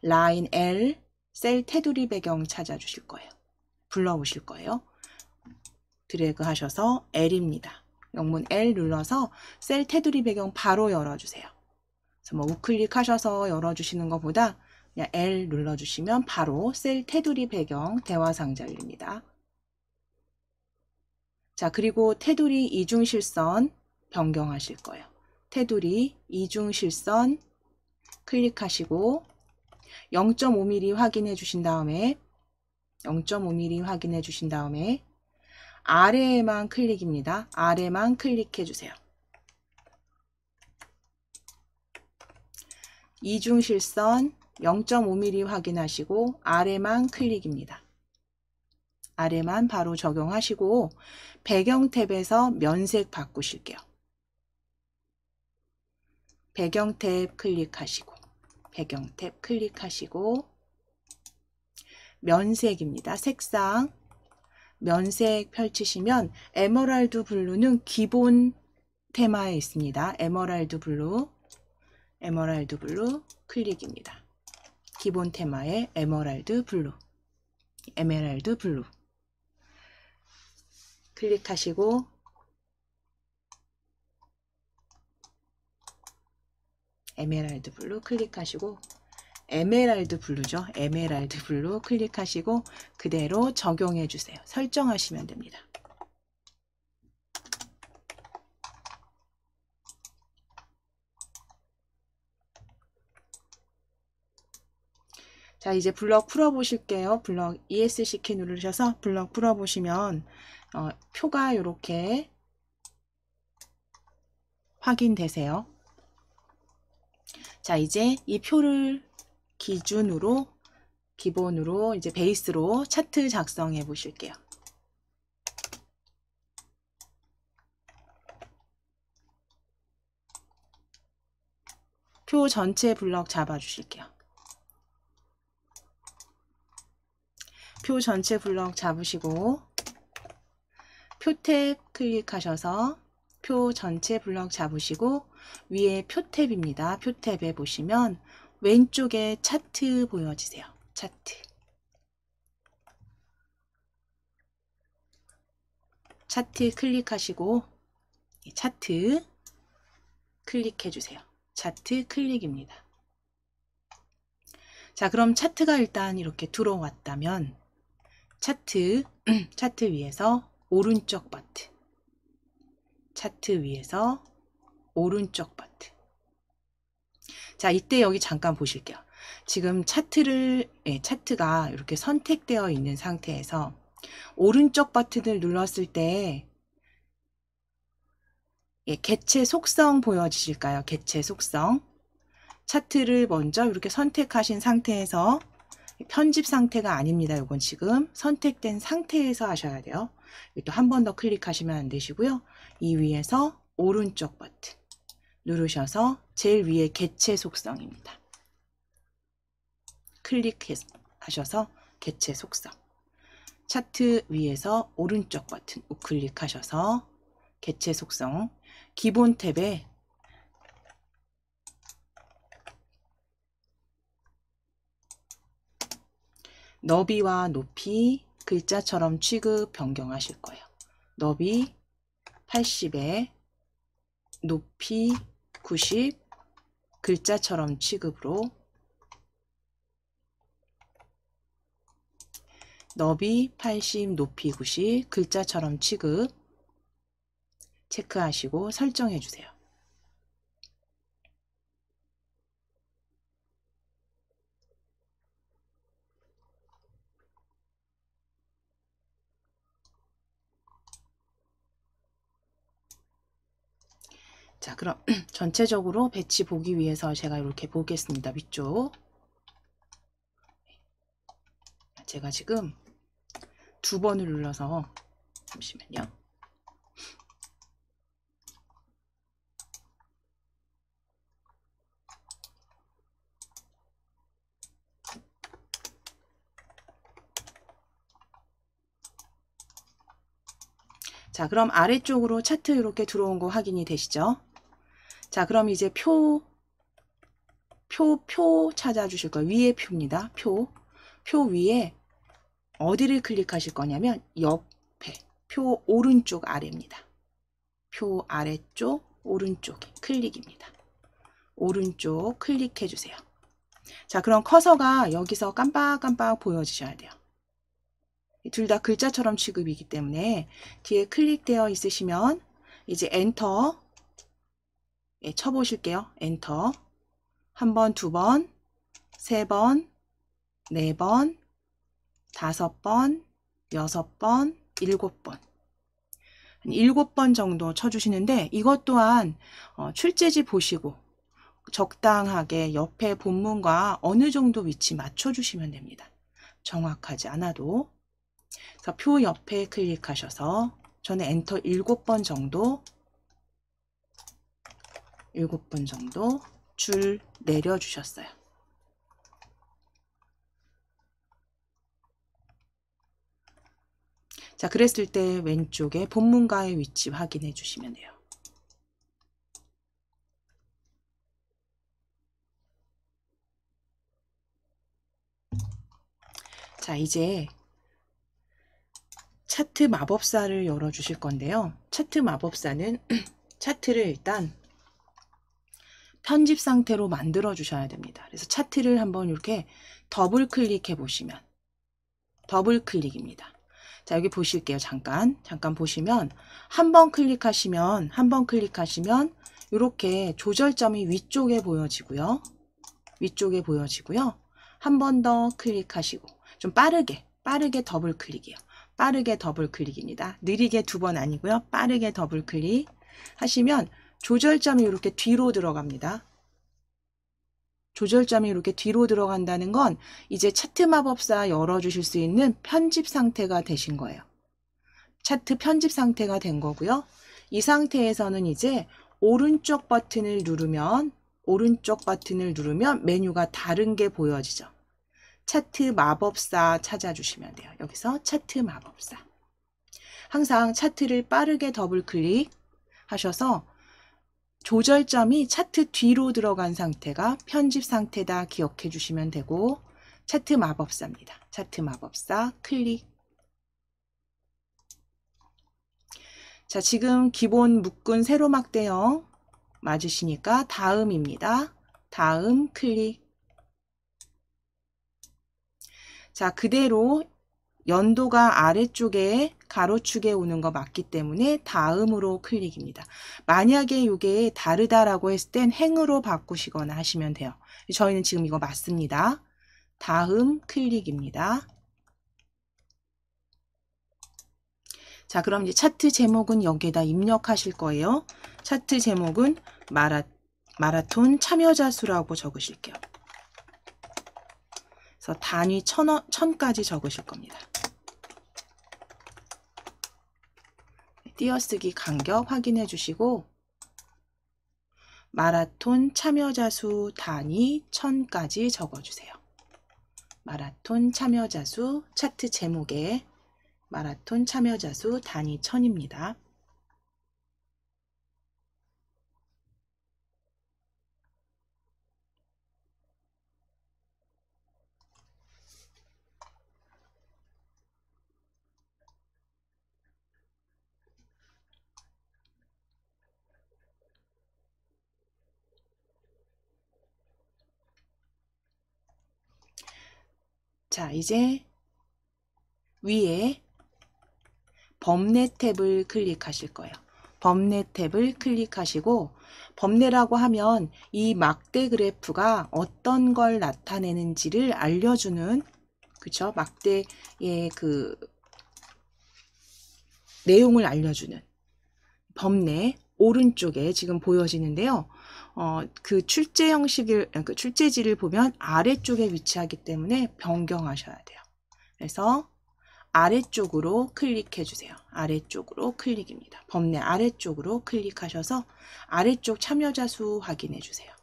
라인 L 셀 테두리 배경 찾아주실 거예요. 불러오실 거예요. 드래그 하셔서 L입니다. 영문 L 눌러서 셀 테두리 배경 바로 열어주세요. 그래서 뭐 우클릭 하셔서 열어주시는 것보다 그냥 L 눌러주시면 바로 셀 테두리 배경 대화상자 열립니다. 자, 그리고 테두리 이중실선 변경하실 거예요. 테두리 이중실선 클릭하시고 0.5mm 확인해 주신 다음에 0.5mm 확인해 주신 다음에 아래에만 클릭입니다. 아래만 클릭해 주세요. 이중실선 0.5mm 확인하시고 아래만 클릭입니다. 아래만 바로 적용하시고 배경 탭에서 면색 바꾸실게요. 배경 탭 클릭하시고 배경 탭 클릭하시고 면색입니다. 색상 면색 펼치시면 에메랄드 블루는 기본 테마에 있습니다. 에메랄드 블루 클릭입니다. 기본 테마에 에메랄드 블루 클릭하시고 에메랄드 블루 클릭하시고 에메랄드 블루죠. 에메랄드 블루 클릭하시고 그대로 적용해 주세요. 설정하시면 됩니다. 자, 이제 블럭 풀어 보실게요. 블럭 ESC 키 누르셔서 블럭 풀어 보시면 표가 이렇게 확인되세요. 자, 이제 이 표를 기본으로 이제 베이스로 차트 작성해 보실게요. 표 전체 블럭 잡아 주실게요. 표 전체 블럭 잡으시고 표 탭 클릭하셔서 표 전체 블럭 잡으시고 위에 표 탭입니다. 표 탭에 보시면 왼쪽에 차트 보여지세요. 차트 클릭하시고 차트 클릭해 주세요. 차트 클릭입니다. 자, 그럼 차트가 일단 이렇게 들어왔다면 차트 위에서 오른쪽 버튼 자, 이때 여기 잠깐 보실게요. 지금 차트가 이렇게 선택되어 있는 상태에서 오른쪽 버튼을 눌렀을 때 개체 속성 보여지실까요? 개체 속성. 차트를 먼저 이렇게 선택하신 상태에서 편집 상태가 아닙니다. 이건 지금 선택된 상태에서 하셔야 돼요. 또 한 번 더 클릭하시면 안 되시고요. 이 위에서 오른쪽 버튼 누르셔서 제일 위에 개체 속성입니다. 클릭하셔서 개체 속성. 차트 위에서 오른쪽 버튼 우클릭하셔서 개체 속성. 기본 탭에 너비와 높이 글자처럼 취급 변경하실 거예요. 너비 80에 높이 90 글자처럼 취급으로 너비 80 높이 90 글자처럼 취급 체크하시고 설정해 주세요. 자, 그럼 전체적으로 배치 보기 위해서 제가 이렇게 보겠습니다. 위쪽. 제가 지금 2번을 눌러서 잠시만요. 자, 그럼 아래쪽으로 차트 이렇게 들어온 거 확인이 되시죠? 자, 그럼 이제 표 찾아주실 거예요. 위에 표입니다. 표 위에 어디를 클릭하실 거냐면 옆에 표 오른쪽 아래입니다. 표 아래쪽 오른쪽에 클릭입니다. 오른쪽 클릭해 주세요. 자, 그럼 커서가 여기서 깜빡깜빡 보여지셔야 돼요. 둘 다 글자처럼 취급이기 때문에 뒤에 클릭되어 있으시면 이제 엔터 쳐보실게요. 엔터. 한 번, 두 번, 세 번, 네 번, 다섯 번, 여섯 번, 일곱 번. 7번 정도 쳐주시는데 이것 또한 출제지 보시고 적당하게 옆에 본문과 어느 정도 위치 맞춰주시면 됩니다. 정확하지 않아도. 그래서 표 옆에 클릭하셔서 저는 엔터 7번 정도 줄 내려주셨어요. 자, 그랬을 때 왼쪽에 본문가의 위치 확인해 주시면 돼요. 자, 이제 차트 마법사를 열어 주실 건데요. 차트 마법사는 차트를 일단 편집 상태로 만들어 주셔야 됩니다. 그래서 차트를 한번 이렇게 더블 클릭해 보시면 더블 클릭입니다. 자, 여기 보실게요. 잠깐 보시면 한 번 클릭하시면 이렇게 조절점이 위쪽에 보여지고요. 한 번 더 클릭하시고 좀 빠르게 더블 클릭이에요. 빠르게 더블 클릭입니다. 느리게 2번 아니고요. 빠르게 더블 클릭 하시면 조절점이 이렇게 뒤로 들어갑니다. 조절점이 이렇게 뒤로 들어간다는 건 이제 차트 마법사 열어주실 수 있는 편집 상태가 되신 거예요. 차트 편집 상태가 된 거고요. 이 상태에서는 이제 오른쪽 버튼을 누르면 메뉴가 다른 게 보여지죠. 차트 마법사 찾아주시면 돼요. 여기서 차트 마법사. 항상 차트를 빠르게 더블 클릭 하셔서 조절점이 차트 뒤로 들어간 상태가 편집 상태다 기억해 주시면 되고, 차트 마법사입니다. 차트 마법사 클릭. 자, 지금 기본 묶은 세로막 대형 맞으시니까 다음입니다. 다음 클릭. 자, 그대로 연도가 아래쪽에 가로축에 오는 거 맞기 때문에 다음으로 클릭입니다. 만약에 이게 다르다라고 했을 땐 행으로 바꾸시거나 하시면 돼요. 저희는 지금 이거 맞습니다. 다음 클릭입니다. 자, 그럼 이제 차트 제목은 여기에다 입력하실 거예요. 차트 제목은 마라톤 참여자 수라고 적으실게요. 그래서 단위 1000까지 적으실 겁니다. 띄어쓰기 간격 확인해 주시고, 마라톤 참여자 수 단위 1000까지 적어주세요. 마라톤 참여자 수, 차트 제목에 마라톤 참여자 수 단위 1000입니다. 자, 이제 위에 범례 탭을 클릭하실 거예요. 범례 탭을 클릭하시고, 범례라고 하면 이 막대 그래프가 어떤 걸 나타내는지를 알려주는, 그쵸? 막대의 그 내용을 알려주는 범례 오른쪽에 지금 보여지는데요. 그 출제 형식을, 그 출제지를 보면 아래쪽에 위치하기 때문에 변경하셔야 돼요. 그래서 아래쪽으로 클릭해 주세요. 아래쪽으로 클릭입니다. 범례 아래쪽으로 클릭하셔서 아래쪽 참여자 수 확인해 주세요.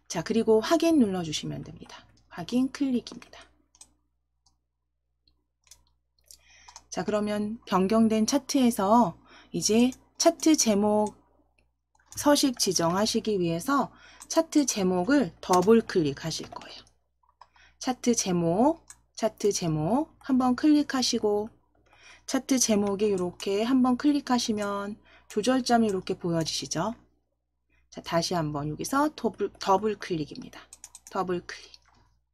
자, 그리고 확인 눌러 주시면 됩니다. 확인 클릭입니다. 자, 그러면 변경된 차트에서 이제 차트 제목 서식 지정하시기 위해서 차트 제목을 더블 클릭하실 거예요. 차트 제목 한번 클릭하시고, 차트 제목이 이렇게 한번 클릭하시면 조절점이 이렇게 보여지시죠? 자, 다시 한번 여기서 더블 클릭입니다. 더블 클릭.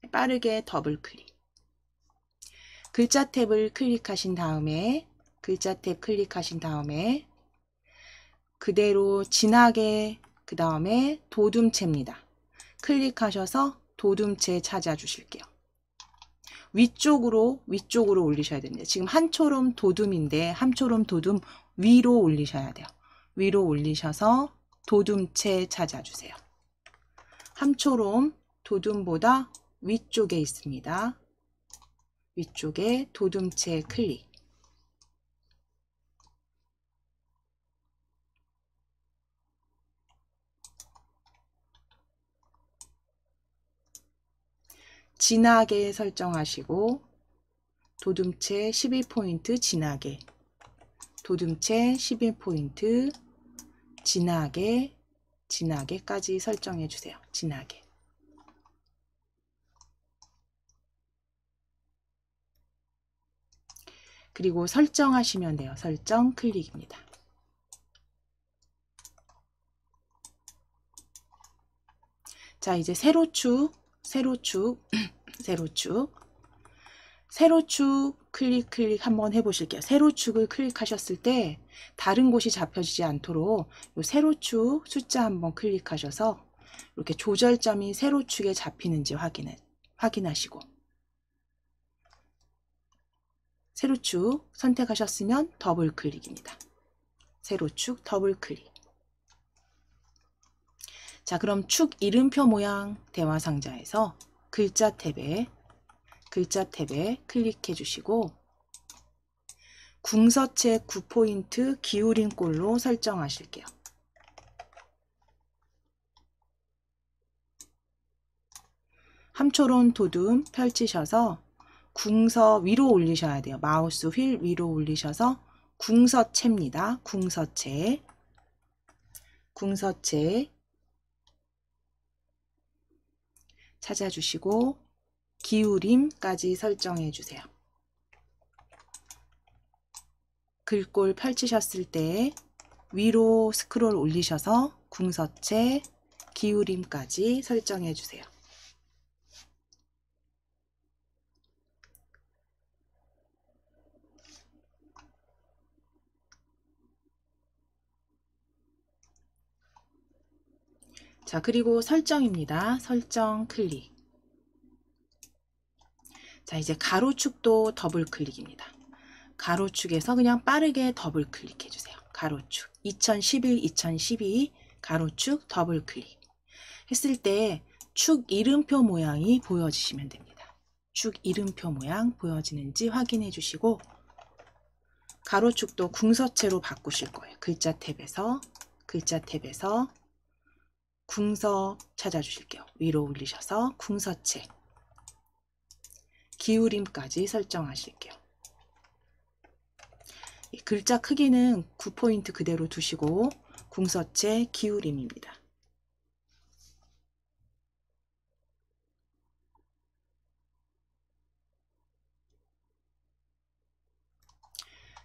빠르게 더블 클릭. 글자 탭을 클릭하신 다음에 그대로 진하게 그 다음에 도둠체입니다. 클릭하셔서 도둠체 찾아주실게요. 위쪽으로 올리셔야 됩니다. 지금 한초롬 도둠인데 한초롬 도둠 위로 올리셔야 돼요. 위로 올리셔서 도둠체 찾아주세요. 한초롬 도둠보다 위쪽에 있습니다. 위쪽에 도둠체 클릭. 진하게 설정하시고 도둠체 11포인트 진하게, 도둠체 11포인트 진하게까지 설정해 주세요. 진하게. 그리고 설정하시면 돼요. 설정 클릭입니다. 자, 이제 세로축 클릭 한번 해보실게요. 세로축을 클릭하셨을 때 다른 곳이 잡혀지지 않도록 이 세로축 숫자 한번 클릭하셔서 이렇게 조절점이 세로축에 잡히는지 확인하시고, 세로축 선택하셨으면 더블 클릭입니다. 세로축 더블 클릭. 자, 그럼 축 이름표 모양 대화상자에서 글자 탭에 클릭해 주시고 궁서체 9포인트 기울인 꼴로 설정하실게요. 함초론 도둠 펼치셔서 궁서 위로 올리셔야 돼요. 마우스 휠 위로 올리셔서 궁서체입니다. 궁서체 찾아주시고 기울임까지 설정해 주세요. 글꼴 펼치셨을 때 위로 스크롤 올리셔서 궁서체 기울임까지 설정해 주세요. 자, 그리고 설정입니다. 설정 클릭. 자, 이제 가로축도 더블 클릭입니다. 가로축에서 그냥 빠르게 더블 클릭해 주세요. 가로축 2011, 2012 가로축 더블 클릭 했을 때 축 이름표 모양이 보여지시면 됩니다. 축 이름표 모양 보여지는지 확인해 주시고 가로축도 궁서체로 바꾸실 거예요. 글자 탭에서 궁서 찾아주실게요. 위로 올리셔서 궁서체 기울임까지 설정하실게요. 글자 크기는 9포인트 그대로 두시고 궁서체 기울임입니다.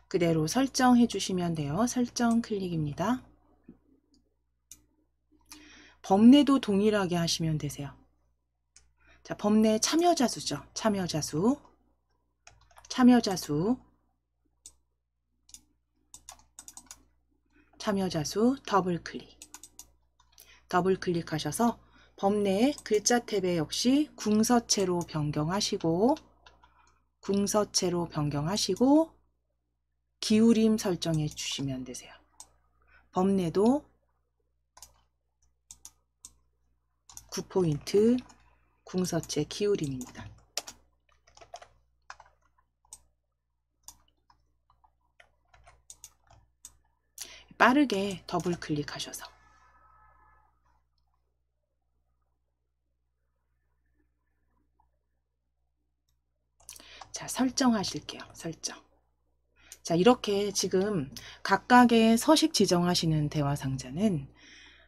그대로 설정해 주시면 돼요. 설정 클릭입니다. 범례도 동일하게 하시면 되세요. 자, 범례 참여자 수죠. 참여자 수 더블 클릭하셔서 범례 글자 탭에 역시 궁서체로 변경하시고 기울임 설정해 주시면 되세요. 범례도 9포인트 궁서체 기울임입니다. 빠르게 더블 클릭하셔서 자, 설정하실게요. 설정. 자, 이렇게 지금 각각의 서식 지정하시는 대화 상자는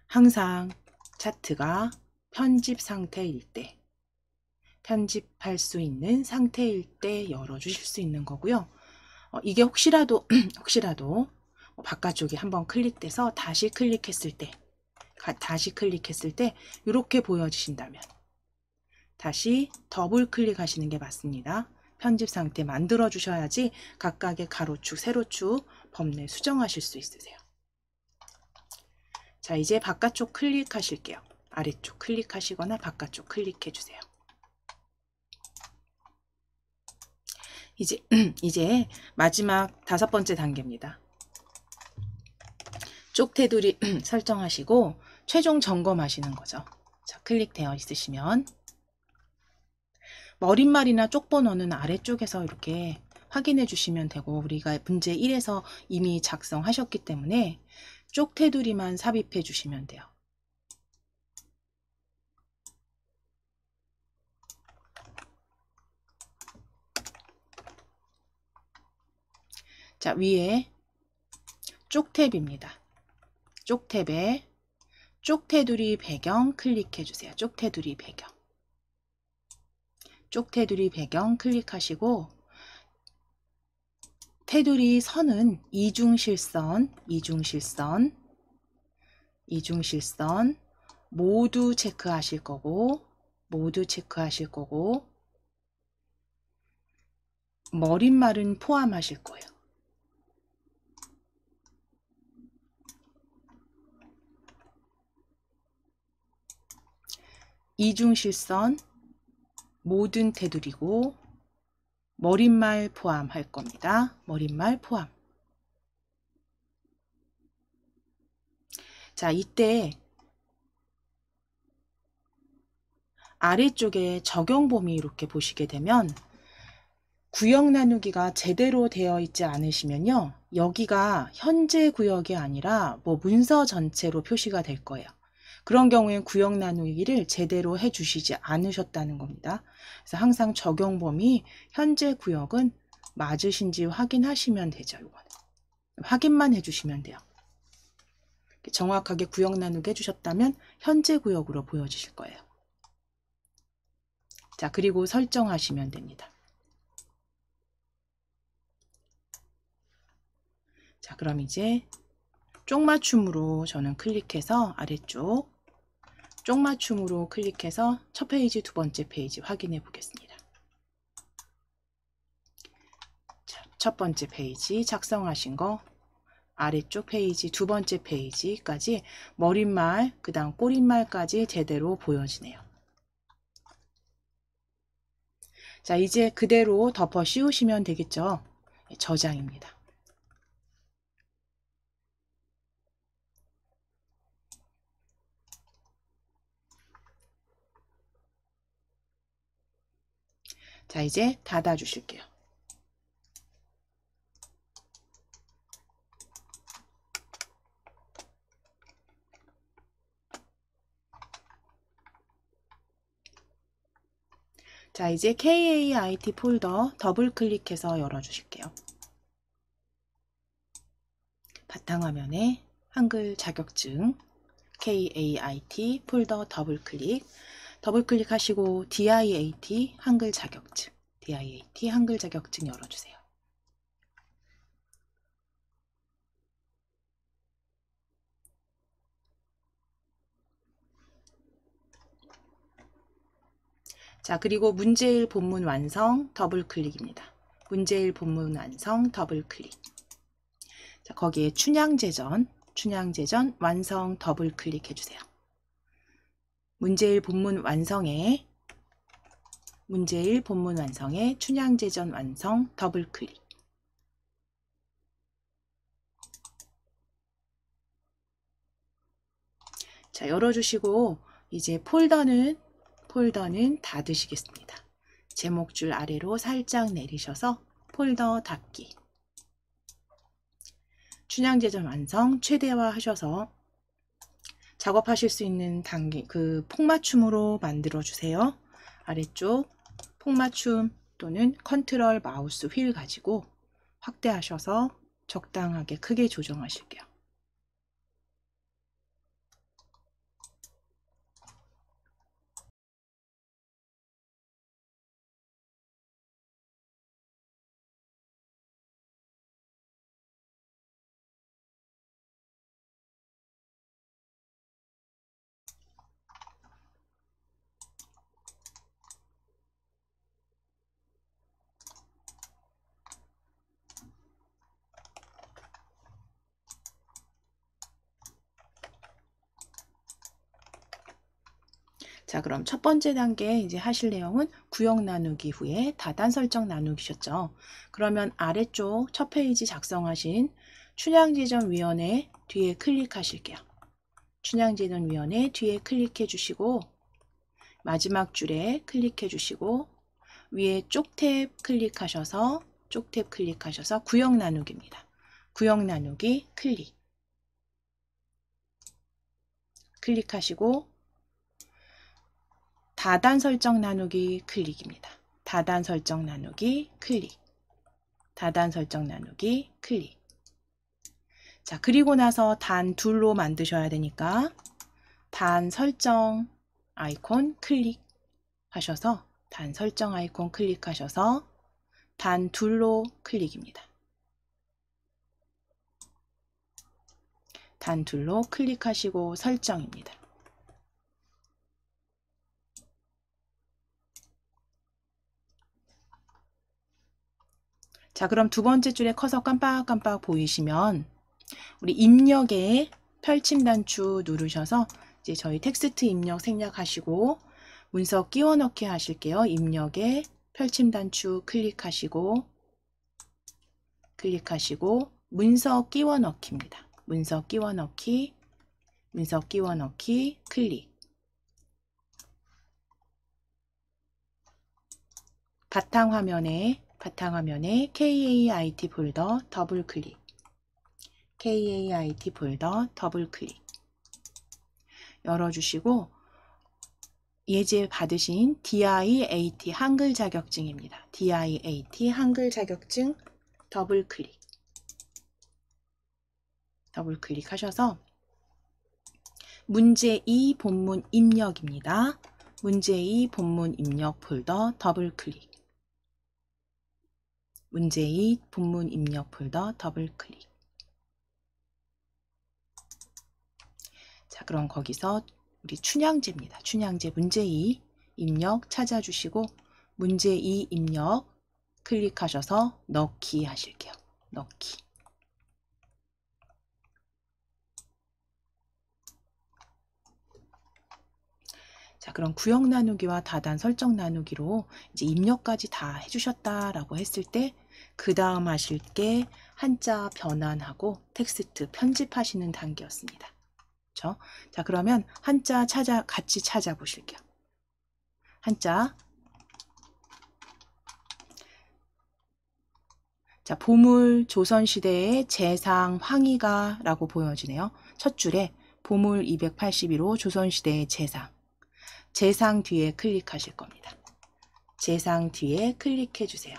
항상 차트가 편집 상태일 때, 편집할 수 있는 상태일 때 열어주실 수 있는 거고요. 이게 혹시라도 바깥쪽이 한번 클릭돼서 다시 클릭했을 때 다시 클릭했을 때 이렇게 보여지신다면 다시 더블 클릭하시는 게 맞습니다. 편집 상태 만들어 주셔야지 각각의 가로축, 세로축 범례 수정하실 수 있으세요. 자, 이제 바깥쪽 클릭하실게요. 아래쪽 클릭하시거나 바깥쪽 클릭해 주세요. 이제 마지막 5번째 단계입니다. 쪽 테두리 설정하시고 최종 점검하시는 거죠. 자, 클릭되어 있으시면 머릿말이나 쪽 번호는 아래쪽에서 이렇게 확인해 주시면 되고, 우리가 문제 1에서 이미 작성하셨기 때문에 쪽 테두리만 삽입해 주시면 돼요. 자, 위에 쪽 탭입니다. 쪽 탭에 쪽 테두리 배경 클릭해 주세요. 쪽 테두리 배경. 쪽 테두리 배경 클릭하시고 테두리 선은 이중실선 모두 체크하실 거고 머릿말은 포함하실 거예요. 이중실선 모든 테두리고 머릿말 포함할 겁니다. 머릿말 포함. 자, 이때 아래쪽에 적용 범위 이렇게 보시게 되면 구역 나누기가 제대로 되어 있지 않으시면요, 여기가 현재 구역이 아니라 문서 전체로 표시가 될 거예요. 그런 경우엔 구역 나누기를 제대로 해 주시지 않으셨다는 겁니다. 그래서 항상 적용 범위 현재 구역은 맞으신지 확인하시면 되죠. 이거는 확인만 해 주시면 돼요. 정확하게 구역 나누기 해주셨다면 현재 구역으로 보여지실 거예요. 자, 그리고 설정하시면 됩니다. 자, 그럼 이제 쪽맞춤으로 저는 클릭해서 아래쪽 쪽맞춤으로 클릭해서 첫 페이지, 두 번째 페이지 확인해 보겠습니다. 자, 첫 번째 페이지 작성하신 거 아래쪽 페이지, 두 번째 페이지까지 머릿말, 그 다음 꼬릿말까지 제대로 보여지네요. 자, 이제 그대로 덮어 씌우시면 되겠죠. 저장입니다. 자, 이제 닫아 주실게요. 자, 이제 KAIT 폴더 더블 클릭해서 열어 주실게요. 바탕화면에 한글 자격증 KAIT 폴더 더블 클릭하시고 DIAT 한글 자격증 열어 주세요. 자, 그리고 문제일 본문 완성 더블 클릭입니다. 문제일 본문 완성 더블 클릭. 자, 거기에 춘향제전 완성 더블 클릭해 주세요. 문제일 본문 완성에 춘향제전 완성 더블 클릭. 자, 열어주시고 이제 폴더는 닫으시겠습니다. 제목줄 아래로 살짝 내리셔서 폴더 닫기. 춘향제전 완성 최대화 하셔서 작업하실 수 있는 단계 폭맞춤으로 만들어 주세요. 아래쪽 폭맞춤 또는 컨트롤 마우스 휠 가지고 확대하셔서 적당하게 크게 조정하실게요. 자, 그럼 첫 번째 단계 이제 하실 내용은 구역 나누기 후에 다단 설정 나누기셨죠. 그러면 아래쪽 첫 페이지 작성하신 춘향지정위원회 뒤에 클릭하실게요. 춘향지정위원회 뒤에 클릭해 주시고 마지막 줄에 클릭해 주시고 위에 쪽탭 클릭하셔서 구역 나누기입니다. 구역 나누기 클릭하시고 다단 설정 나누기 클릭입니다. 다단 설정 나누기 다단 설정 나누기 클릭. 자, 그리고 나서 단 둘로 만드셔야 되니까 단 설정 아이콘 클릭하셔서 단 설정 아이콘 클릭하셔서 단 둘로 클릭입니다. 단 둘로 클릭하시고 설정입니다. 자, 그럼 두 번째 줄에 커서 깜빡깜빡 보이시면 우리 입력에 펼침 단추 누르셔서 이제 저희 텍스트 입력 생략하시고 문서 끼워 넣기 하실게요. 입력에 펼침 단추 클릭하시고 문서 끼워 넣기입니다. 문서 끼워 넣기 클릭. 바탕화면에 KAIT 폴더 더블 클릭. KAIT 폴더 더블 클릭. 열어주시고 예제 받으신 DIAT 한글 자격증입니다. DIAT 한글 자격증 더블 클릭. 더블 클릭하셔서 문제 2 본문 입력입니다. 문제 2 본문 입력 폴더 더블 클릭. 문제 2 본문 입력 폴더 더블 클릭. 자, 그럼 거기서 우리 춘향제입니다. 춘향제 문제 2 입력 찾아주시고 문제 2 입력 클릭하셔서 넣기 하실게요. 넣기. 자, 그럼 구역 나누기와 다단 설정 나누기로 이제 입력까지 다 해주셨다라고 했을 때 그 다음 하실 게 한자 변환하고 텍스트 편집하시는 단계였습니다. 그렇죠? 자, 그러면 한자 같이 찾아보실게요. 한자. 자, 보물 조선시대의 재상 황희가 라고 보여지네요. 첫 줄에 보물 281호 조선시대의 재상 뒤에 클릭하실 겁니다. 재상 뒤에 클릭해 주세요.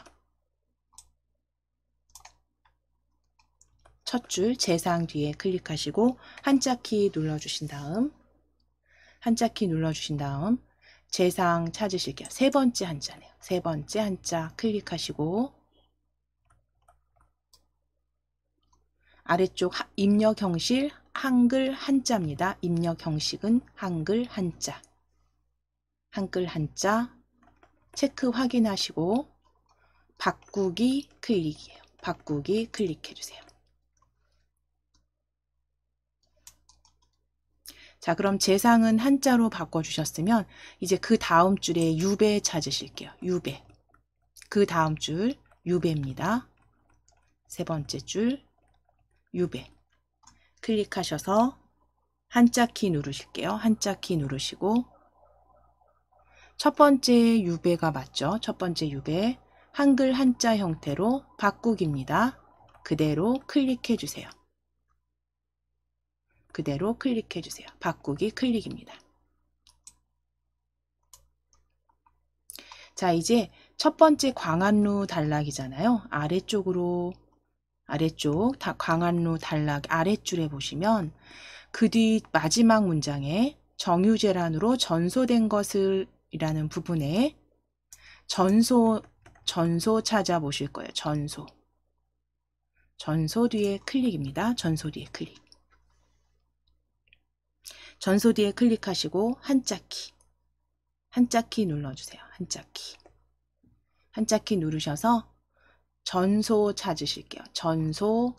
첫 줄 재상 뒤에 클릭하시고 한자키 눌러주신 다음 재상 찾으실게요. 세 번째 한자네요. 세 번째 한자 클릭하시고 아래쪽 입력 형식 한글 한자입니다. 입력 형식은 한글 한자. 체크 확인하시고 바꾸기 클릭이에요. 바꾸기 클릭해 주세요. 자, 그럼 재상은 한자로 바꿔주셨으면 이제 그 다음 줄에 유배 찾으실게요. 유배. 그 다음 줄 유배입니다. 세 번째 줄 유배. 클릭하셔서 한자키 누르실게요. 한자키 누르시고 첫 번째 유배가 맞죠? 첫 번째 유배. 한글 한자 형태로 바꾸기입니다. 그대로 클릭해 주세요. 그대로 클릭해 주세요. 바꾸기 클릭입니다. 자, 이제 첫 번째 광안루 단락이잖아요. 아래쪽 광안루 단락 아랫줄에 보시면 그 뒤 마지막 문장에 정유재란으로 전소된 것을 이라는 부분에 전소 찾아보실 거예요. 전소 뒤에 클릭입니다. 전소 뒤에 클릭. 전소 뒤에 클릭하시고 한자키 눌러주세요. 한자키 누르셔서 전소 찾으실게요. 전소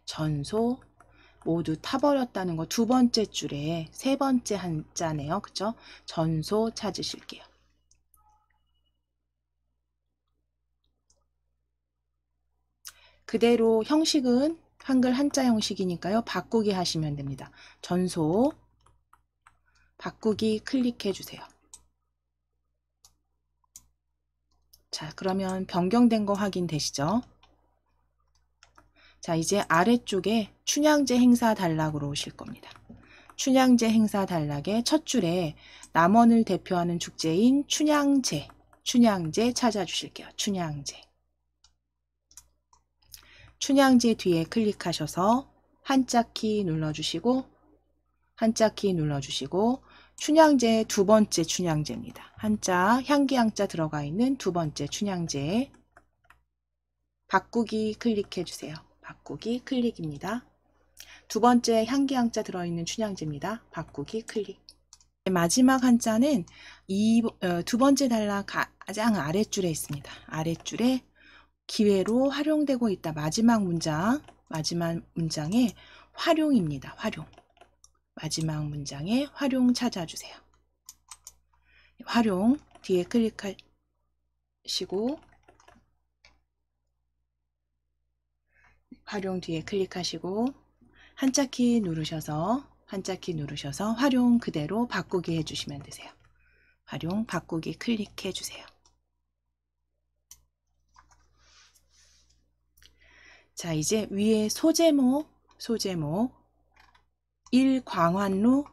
전소 모두 타버렸다는 거 두 번째 줄에 세 번째 한자네요. 그쵸? 전소 찾으실게요. 그대로 형식은 한글 한자 형식이니까요. 바꾸기 하시면 됩니다. 전소 바꾸기 클릭해 주세요. 자, 그러면 변경된 거 확인되시죠? 자, 이제 아래쪽에 춘향제 행사 단락으로 오실 겁니다. 춘향제 행사 단락의 첫 줄에 남원을 대표하는 축제인 춘향제 찾아주실게요. 춘향제 뒤에 클릭하셔서 한자키 눌러주시고 춘향제 두 번째 춘향제입니다. 한자 향기양자 들어가 있는 두 번째 춘향제 바꾸기 클릭해 주세요. 바꾸기 클릭입니다. 두 번째 향기양자 들어있는 춘향제입니다. 바꾸기 클릭. 마지막 한자는 두 번째 단락 가장 아랫줄에 있습니다. 아랫줄에 기회로 활용되고 있다. 마지막 문장에 활용입니다. 마지막 문장에 활용 찾아주세요. 활용 뒤에 클릭하시고 한자키 누르셔서 활용 그대로 바꾸기 해주시면 되세요. 활용 바꾸기 클릭해 주세요. 자, 이제 위에 소제목 1광환루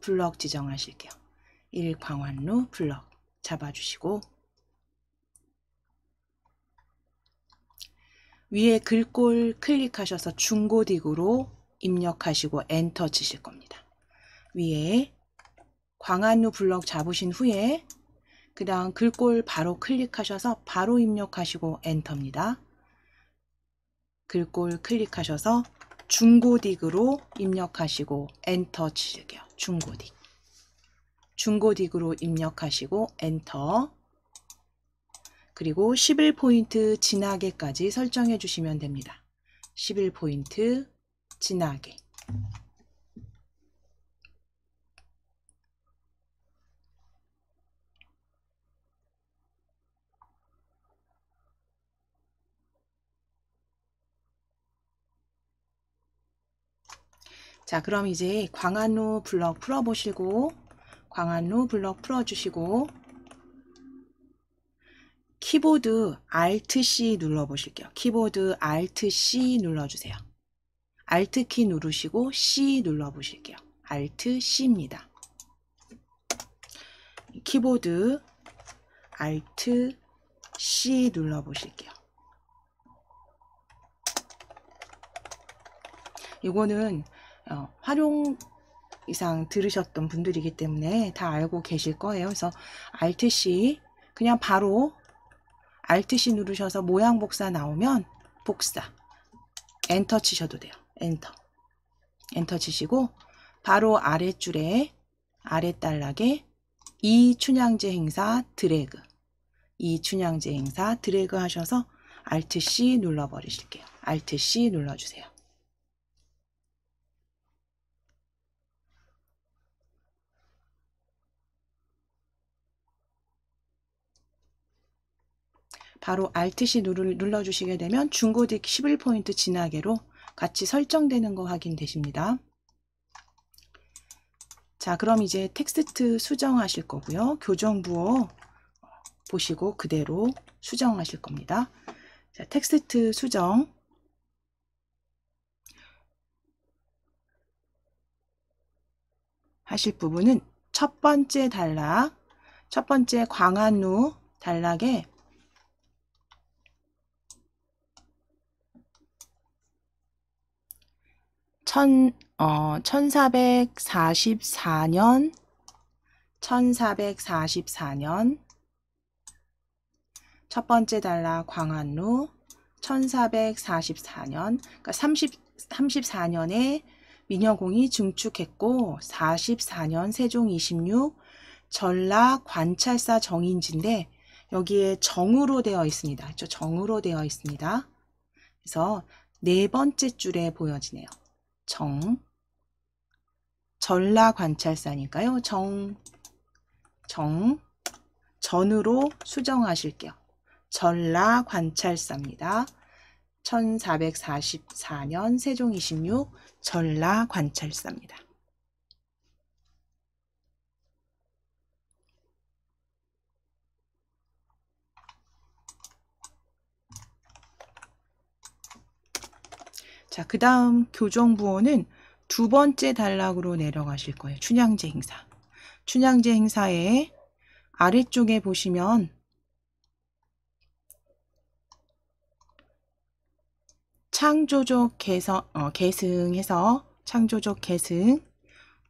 블럭 지정하실게요. 1광환루 블럭 잡아주시고 위에 글꼴 클릭하셔서 중고딕으로 입력하시고 엔터 치실 겁니다. 위에 광환루 블럭 잡으신 후에 그 다음 글꼴 바로 클릭하셔서 바로 입력하시고 엔터입니다. 글꼴 클릭하셔서 중고딕으로 입력하시고 엔터 치실게요. 중고딕으로 입력하시고 엔터. 그리고 11포인트 진하게까지 설정해 주시면 됩니다. 11포인트 진하게. 자, 그럼 이제 광환루 블럭 풀어주시고 키보드 Alt-C 눌러보실게요. 키보드 Alt-C 눌러주세요. Alt키 누르시고 C 눌러보실게요. Alt-C입니다. 키보드 Alt-C 눌러보실게요. 이거는 활용 이상 들으셨던 분들이기 때문에 다 알고 계실 거예요. 그래서 Alt-C 그냥 바로 Alt-C 누르셔서 모양 복사 나오면 복사 엔터 치셔도 돼요. 엔터 치시고 바로 아랫줄에 아랫단락에 이 춘향제 행사 드래그 하셔서 Alt-C 눌러버리실게요. Alt-C 눌러주세요. 바로 Alt-C 눌러주시게 되면 중고딕 11포인트 진하게로 같이 설정되는 거 확인되십니다. 자, 그럼 이제 텍스트 수정하실 거고요. 교정부호 보시고 그대로 수정하실 겁니다. 자, 텍스트 수정. 하실 부분은 첫 번째 광환루 단락에 1444년 첫 번째 단락 광환루 1444년 그러니까 34년에 민여공이 증축했고 44년 세종 26 전라 관찰사 정인지인데 여기에 정으로 되어 있습니다. 정으로 되어 있습니다. 그래서 네 번째 줄에 보여지네요. 정, 전라관찰사니까요. 전으로 수정하실게요. 전라관찰사입니다. 1444년 세종 26 전라관찰사입니다. 자, 그 다음 교정부호는 두 번째 단락으로 내려가실 거예요. 춘향제 행사. 춘향제 행사의 아래쪽에 보시면 창조적 계승해서 창조적 계승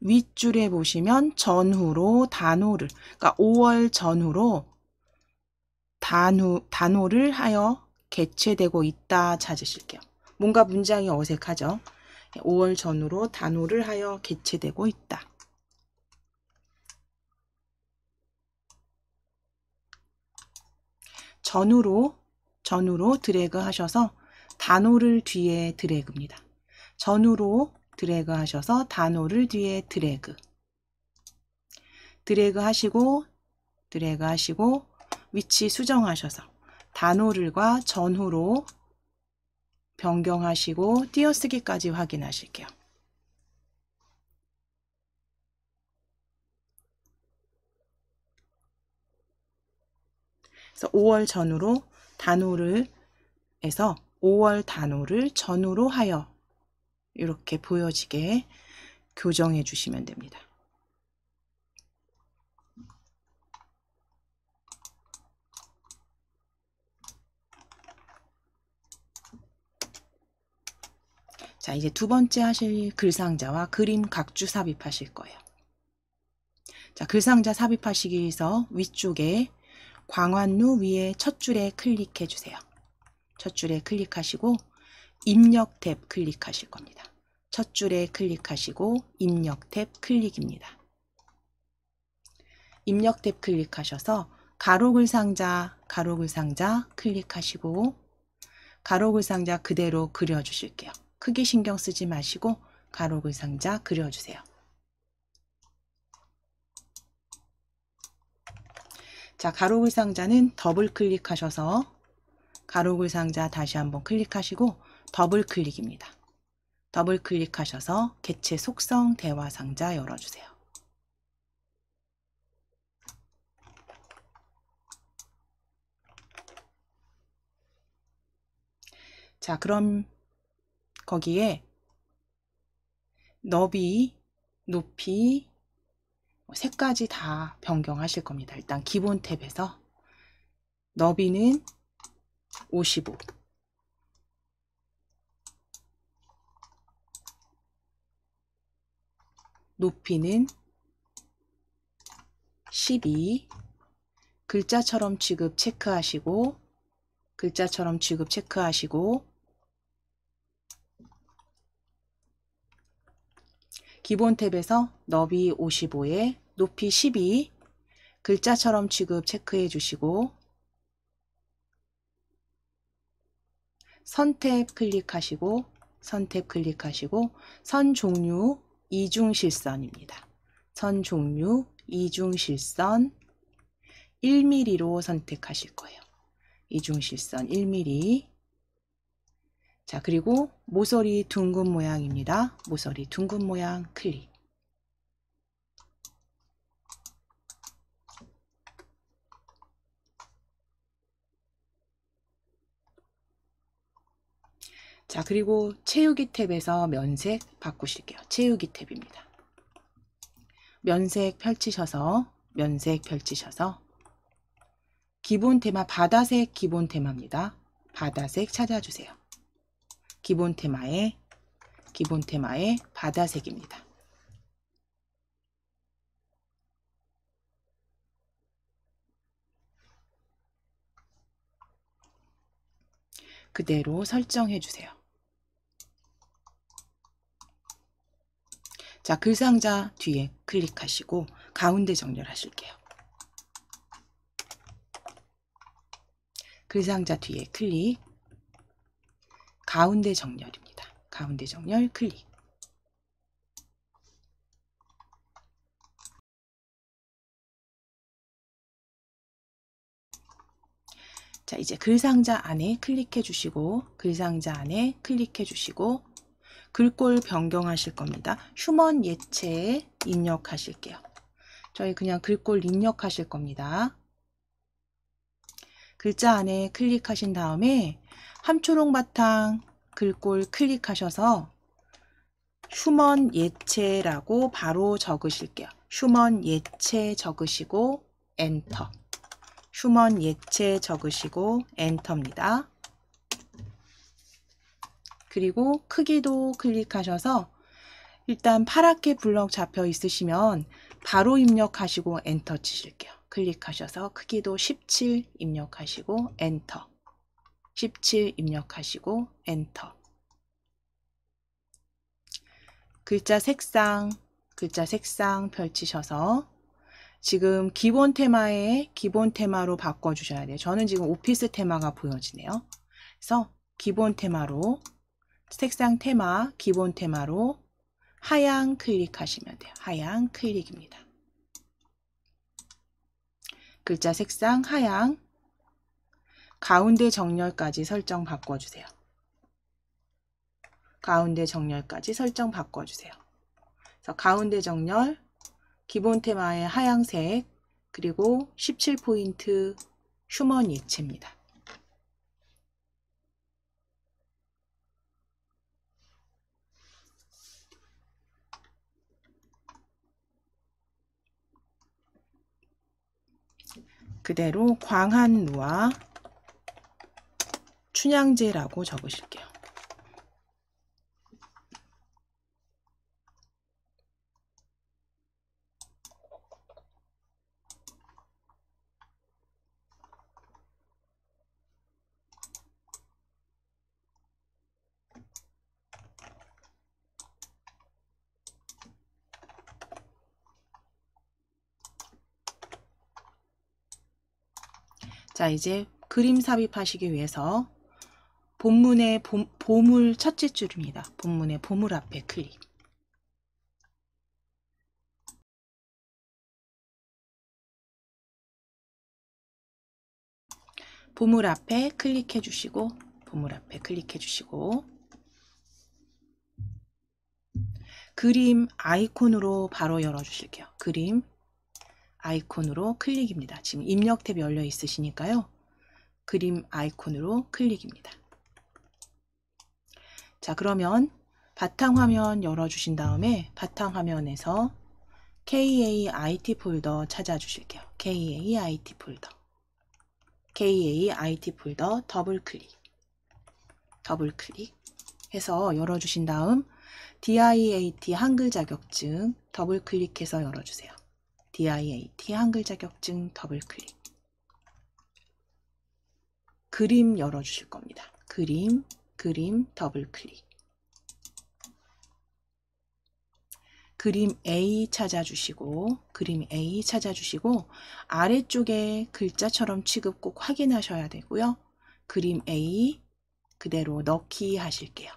윗줄에 보시면 전후로 단호를, 그러니까 5월 전후로 단호를 하여 개최되고 있다 찾으실게요. 뭔가 문장이 어색하죠? 5월 전후로 단호를 하여 개최되고 있다. 전후로 드래그 하셔서 단호를 뒤에 드래그입니다. 전후로 드래그 하셔서 단호를 뒤에 드래그 하시고 위치 수정하셔서 단호를과 전후로 변경하시고 띄어쓰기까지 확인하실게요. 그래서 5월 전후로 단호를 해서 5월 단호를 전후로 하여 이렇게 보여지게 교정해 주시면 됩니다. 자, 이제 두 번째 하실 글상자와 그림 각주 삽입하실 거예요. 자, 글상자 삽입하시기 위해서 위쪽에 광환루 위에 첫 줄에 클릭해 주세요. 첫 줄에 클릭하시고 입력 탭 클릭하실 겁니다. 첫 줄에 클릭하시고 입력 탭 클릭입니다. 입력 탭 클릭하셔서 가로글상자 클릭하시고 가로글상자 그대로 그려주실게요. 크게 신경 쓰지 마시고 가로글상자 그려주세요. 자, 가로글상자는 더블 클릭하셔서 가로글상자 다시 한번 클릭하시고 더블 클릭입니다. 더블 클릭하셔서 개체 속성 대화상자 열어주세요. 자, 그럼 거기에 너비, 높이 세 가지 다 변경하실 겁니다. 일단 기본 탭에서 너비는 55, 높이는 12, 글자처럼 취급 체크하시고 기본 탭에서 너비 55에 높이 12 글자처럼 취급 체크해 주시고 선탭 클릭하시고 선 종류 이중실선입니다. 선 종류 이중실선 1mm로 선택하실 거예요. 이중실선 1mm. 자, 그리고 모서리 둥근 모양입니다. 모서리 둥근 모양 클릭. 자, 그리고 채우기 탭에서 면색 바꾸실게요. 채우기 탭입니다. 면색 펼치셔서 기본 테마 바다색 기본 테마입니다. 바다색 찾아주세요. 기본 테마의 바다색입니다. 그대로 설정해 주세요. 자, 글상자 뒤에 클릭하시고 가운데 정렬하실게요. 글상자 뒤에 클릭, 가운데 정렬입니다. 가운데 정렬 클릭. 자, 이제 글상자 안에 클릭해 주시고, 글상자 안에 클릭해 주시고, 글꼴 변경하실 겁니다. 휴먼 예체에 입력하실게요. 저희 그냥 글꼴 입력하실 겁니다. 글자 안에 클릭하신 다음에 함초록 바탕 글꼴 클릭하셔서 휴먼 예체라고 바로 적으실게요. 휴먼 예체 적으시고 엔터. 휴먼 예체 적으시고 엔터입니다. 그리고 크기도 클릭하셔서 일단 파랗게 블럭 잡혀 있으시면 바로 입력하시고 엔터 치실게요. 클릭하셔서 크기도 17 입력하시고 엔터. 17 입력하시고 엔터. 글자 색상 펼치셔서 지금 기본 테마로 바꿔주셔야 돼요. 저는 지금 오피스 테마가 보여지네요. 그래서 기본 테마로, 색상 테마, 기본 테마로 하향 클릭하시면 돼요. 하향 클릭입니다. 글자 색상 하향, 가운데 정렬까지 설정 바꿔주세요. 가운데 정렬까지 설정 바꿔주세요. 그래서 가운데 정렬, 기본 테마의 하향색, 그리고 17포인트 휴먼 예체입니다. 그대로 광한루와 춘향제라고 적으실게요. 자, 이제 그림 삽입하시기 위해서 본문의 보물 첫째 줄입니다. 본문의 보물 앞에 클릭. 보물 앞에 클릭해 주시고, 보물 앞에 클릭해 주시고, 그림 아이콘으로 바로 열어 주실게요. 그림 아이콘으로 클릭입니다. 지금 입력 탭 열려 있으시니까요. 그림 아이콘으로 클릭입니다. 자, 그러면 바탕화면 열어주신 다음에 바탕화면에서 KAIT 폴더 찾아주실게요. KAIT 폴더. KAIT 폴더 더블클릭. 더블클릭 해서 열어주신 다음 DIAT 한글 자격증 더블클릭해서 열어주세요. DIAT 한글 자격증 더블클릭. 그림 열어주실 겁니다. 그림 더블클릭. 그림 A 찾아주시고, 그림 A 찾아주시고, 아래쪽에 글자처럼 취급 꼭 확인하셔야 되고요. 그림 A 그대로 넣기 하실게요.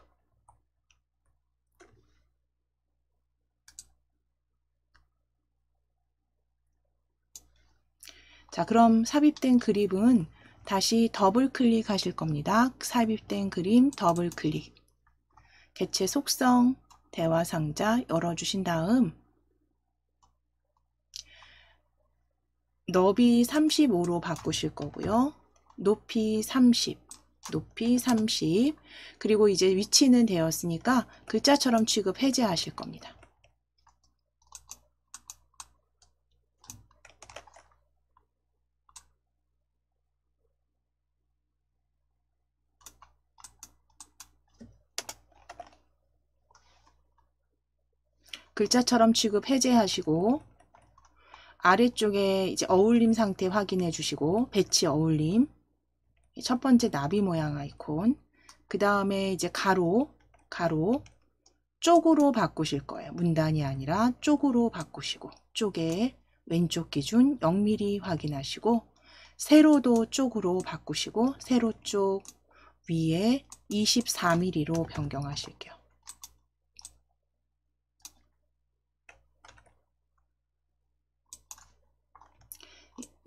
자, 그럼 삽입된 그림은 다시 더블 클릭하실 겁니다. 삽입된 그림 더블 클릭. 개체 속성 대화 상자 열어주신 다음 너비 35로 바꾸실 거고요. 높이 30, 높이 30. 그리고 이제 위치는 되었으니까 글자처럼 취급 해제하실 겁니다. 글자처럼 취급 해제하시고 아래쪽에 이제 어울림 상태 확인해 주시고 배치 어울림 첫 번째 나비 모양 아이콘 그 다음에 이제 가로 쪽으로 바꾸실 거예요. 문단이 아니라 쪽으로 바꾸시고 쪽에 왼쪽 기준 0mm 확인하시고 세로도 쪽으로 바꾸시고 세로 쪽 위에 24mm로 변경하실게요.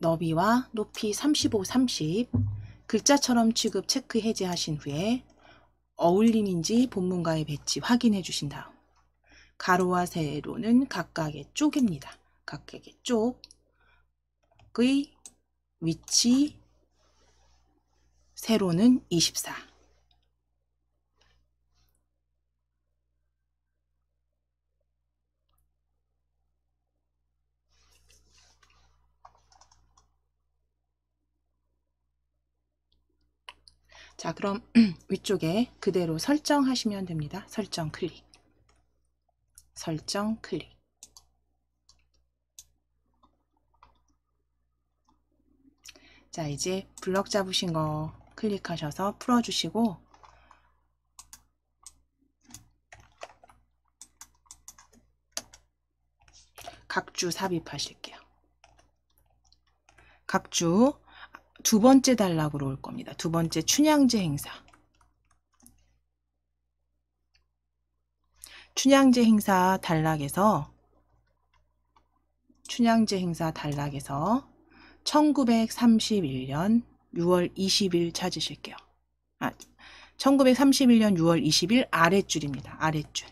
너비와 높이 35, 30 글자처럼 취급 체크 해제하신 후에 어울림인지 본문과의 배치 확인해 주신 다음 가로와 세로는 각각의 쪽입니다. 각각의 쪽의 위치 세로는 24. 자, 그럼 위쪽에 그대로 설정하시면 됩니다. 설정 클릭. 설정 클릭. 자, 이제 블럭 잡으신 거 클릭하셔서 풀어주시고 각주 삽입하실게요. 각주 두 번째 단락으로 올 겁니다. 두 번째 춘향제 행사. 춘향제 행사 단락에서 1931년 6월 20일 찾으실게요. 1931년 6월 20일 아랫줄입니다. 아랫줄.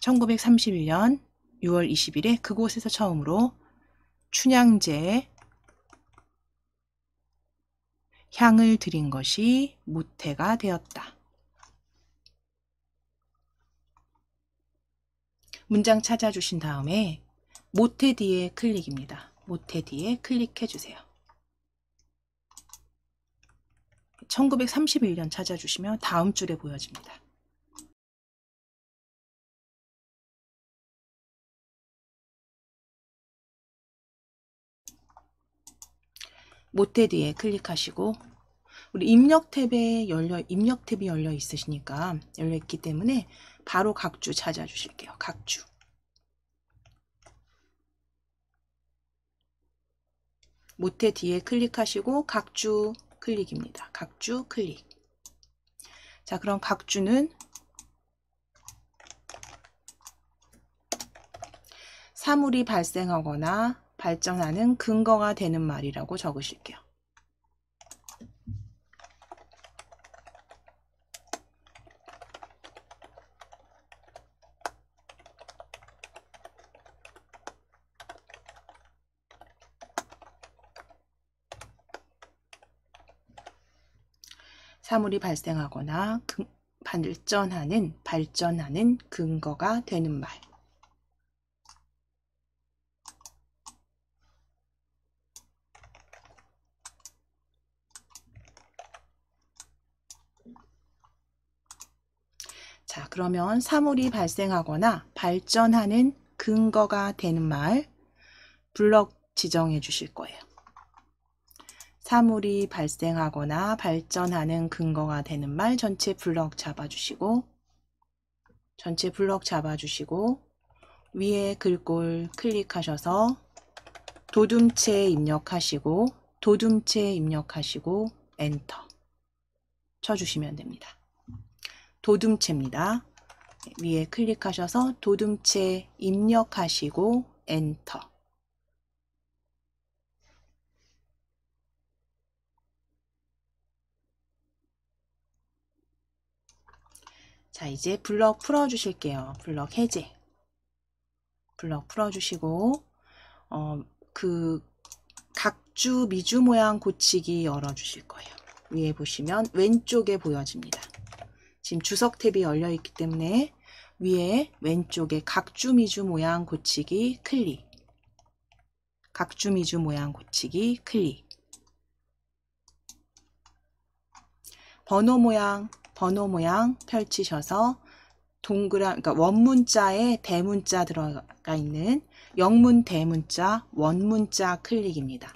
1931년 6월 20일에 그곳에서 처음으로 춘향제 향을 드린 것이 모태가 되었다. 문장 찾아주신 다음에 모태 뒤에 클릭입니다. 모태 뒤에 클릭해 주세요. 1931년 찾아주시면 다음 줄에 보여집니다. 모태 뒤에 클릭하시고 우리 입력 탭이 열려 있으시니까 열려 있기 때문에 바로 각주 찾아주실게요. 각주. 모태 뒤에 클릭하시고 각주 클릭입니다. 각주 클릭. 자, 그럼 각주는 사물이 발생하거나 발전하는 근거가 되는 말이라고 적으실게요. 사물이 발생하거나 발전하는 근거가 되는 말. 자, 그러면 사물이 발생하거나 발전하는 근거가 되는 말 블럭 지정해 주실 거예요. 사물이 발생하거나 발전하는 근거가 되는 말 전체 블럭 잡아주시고 위에 글꼴 클릭하셔서 도둠체 입력하시고 엔터 쳐주시면 됩니다. 도둠체입니다. 위에 클릭하셔서 도둠체 입력하시고 엔터. 자, 이제 블럭 풀어주실게요. 블럭 해제. 블럭 풀어주시고 그 각주 미주 모양 고치기 열어주실 거예요. 위에 보시면 왼쪽에 보여집니다. 지금 주석 탭이 열려 있기 때문에 위에 왼쪽에 각주 미주 모양 고치기 클릭. 각주 미주 모양 고치기 클릭. 번호 모양 펼치셔서 그러니까 원문자에 대문자 들어가 있는 영문 대문자 원문자 클릭입니다.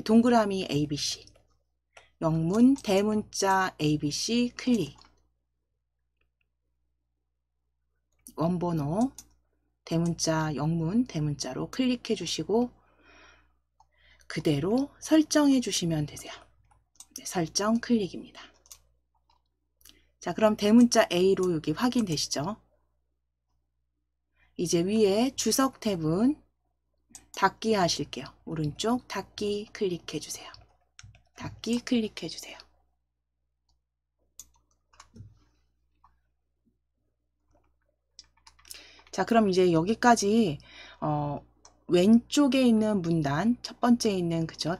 동그라미 ABC. 영문 대문자 ABC 클릭. 원번호 대문자 영문 대문자로 클릭해 주시고 그대로 설정해 주시면 되세요. 설정 클릭입니다. 자, 그럼 대문자 A로 여기 확인되시죠? 이제 위에 주석 탭은 닫기 하실게요. 오른쪽 닫기 클릭해 주세요. 닫기 클릭해 주세요. 자, 그럼 이제 여기까지 왼쪽에 있는 문단, 첫 번째 있는 그죠?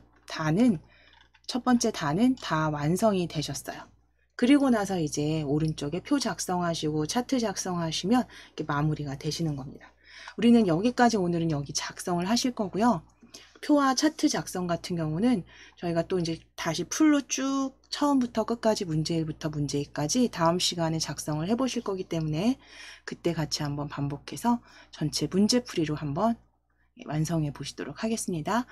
첫 번째 단은 다 완성이 되셨어요. 그리고 나서 이제 오른쪽에 표 작성하시고 차트 작성하시면 이렇게 마무리가 되시는 겁니다. 우리는 여기까지 오늘은 여기 작성을 하실 거고요. 표와 차트 작성 같은 경우는 저희가 또 이제 다시 풀로 쭉 처음부터 끝까지 문제 1부터 문제 2까지 다음 시간에 작성을 해 보실 거기 때문에 그때 같이 한번 반복해서 전체 문제풀이로 한번 완성해 보시도록 하겠습니다.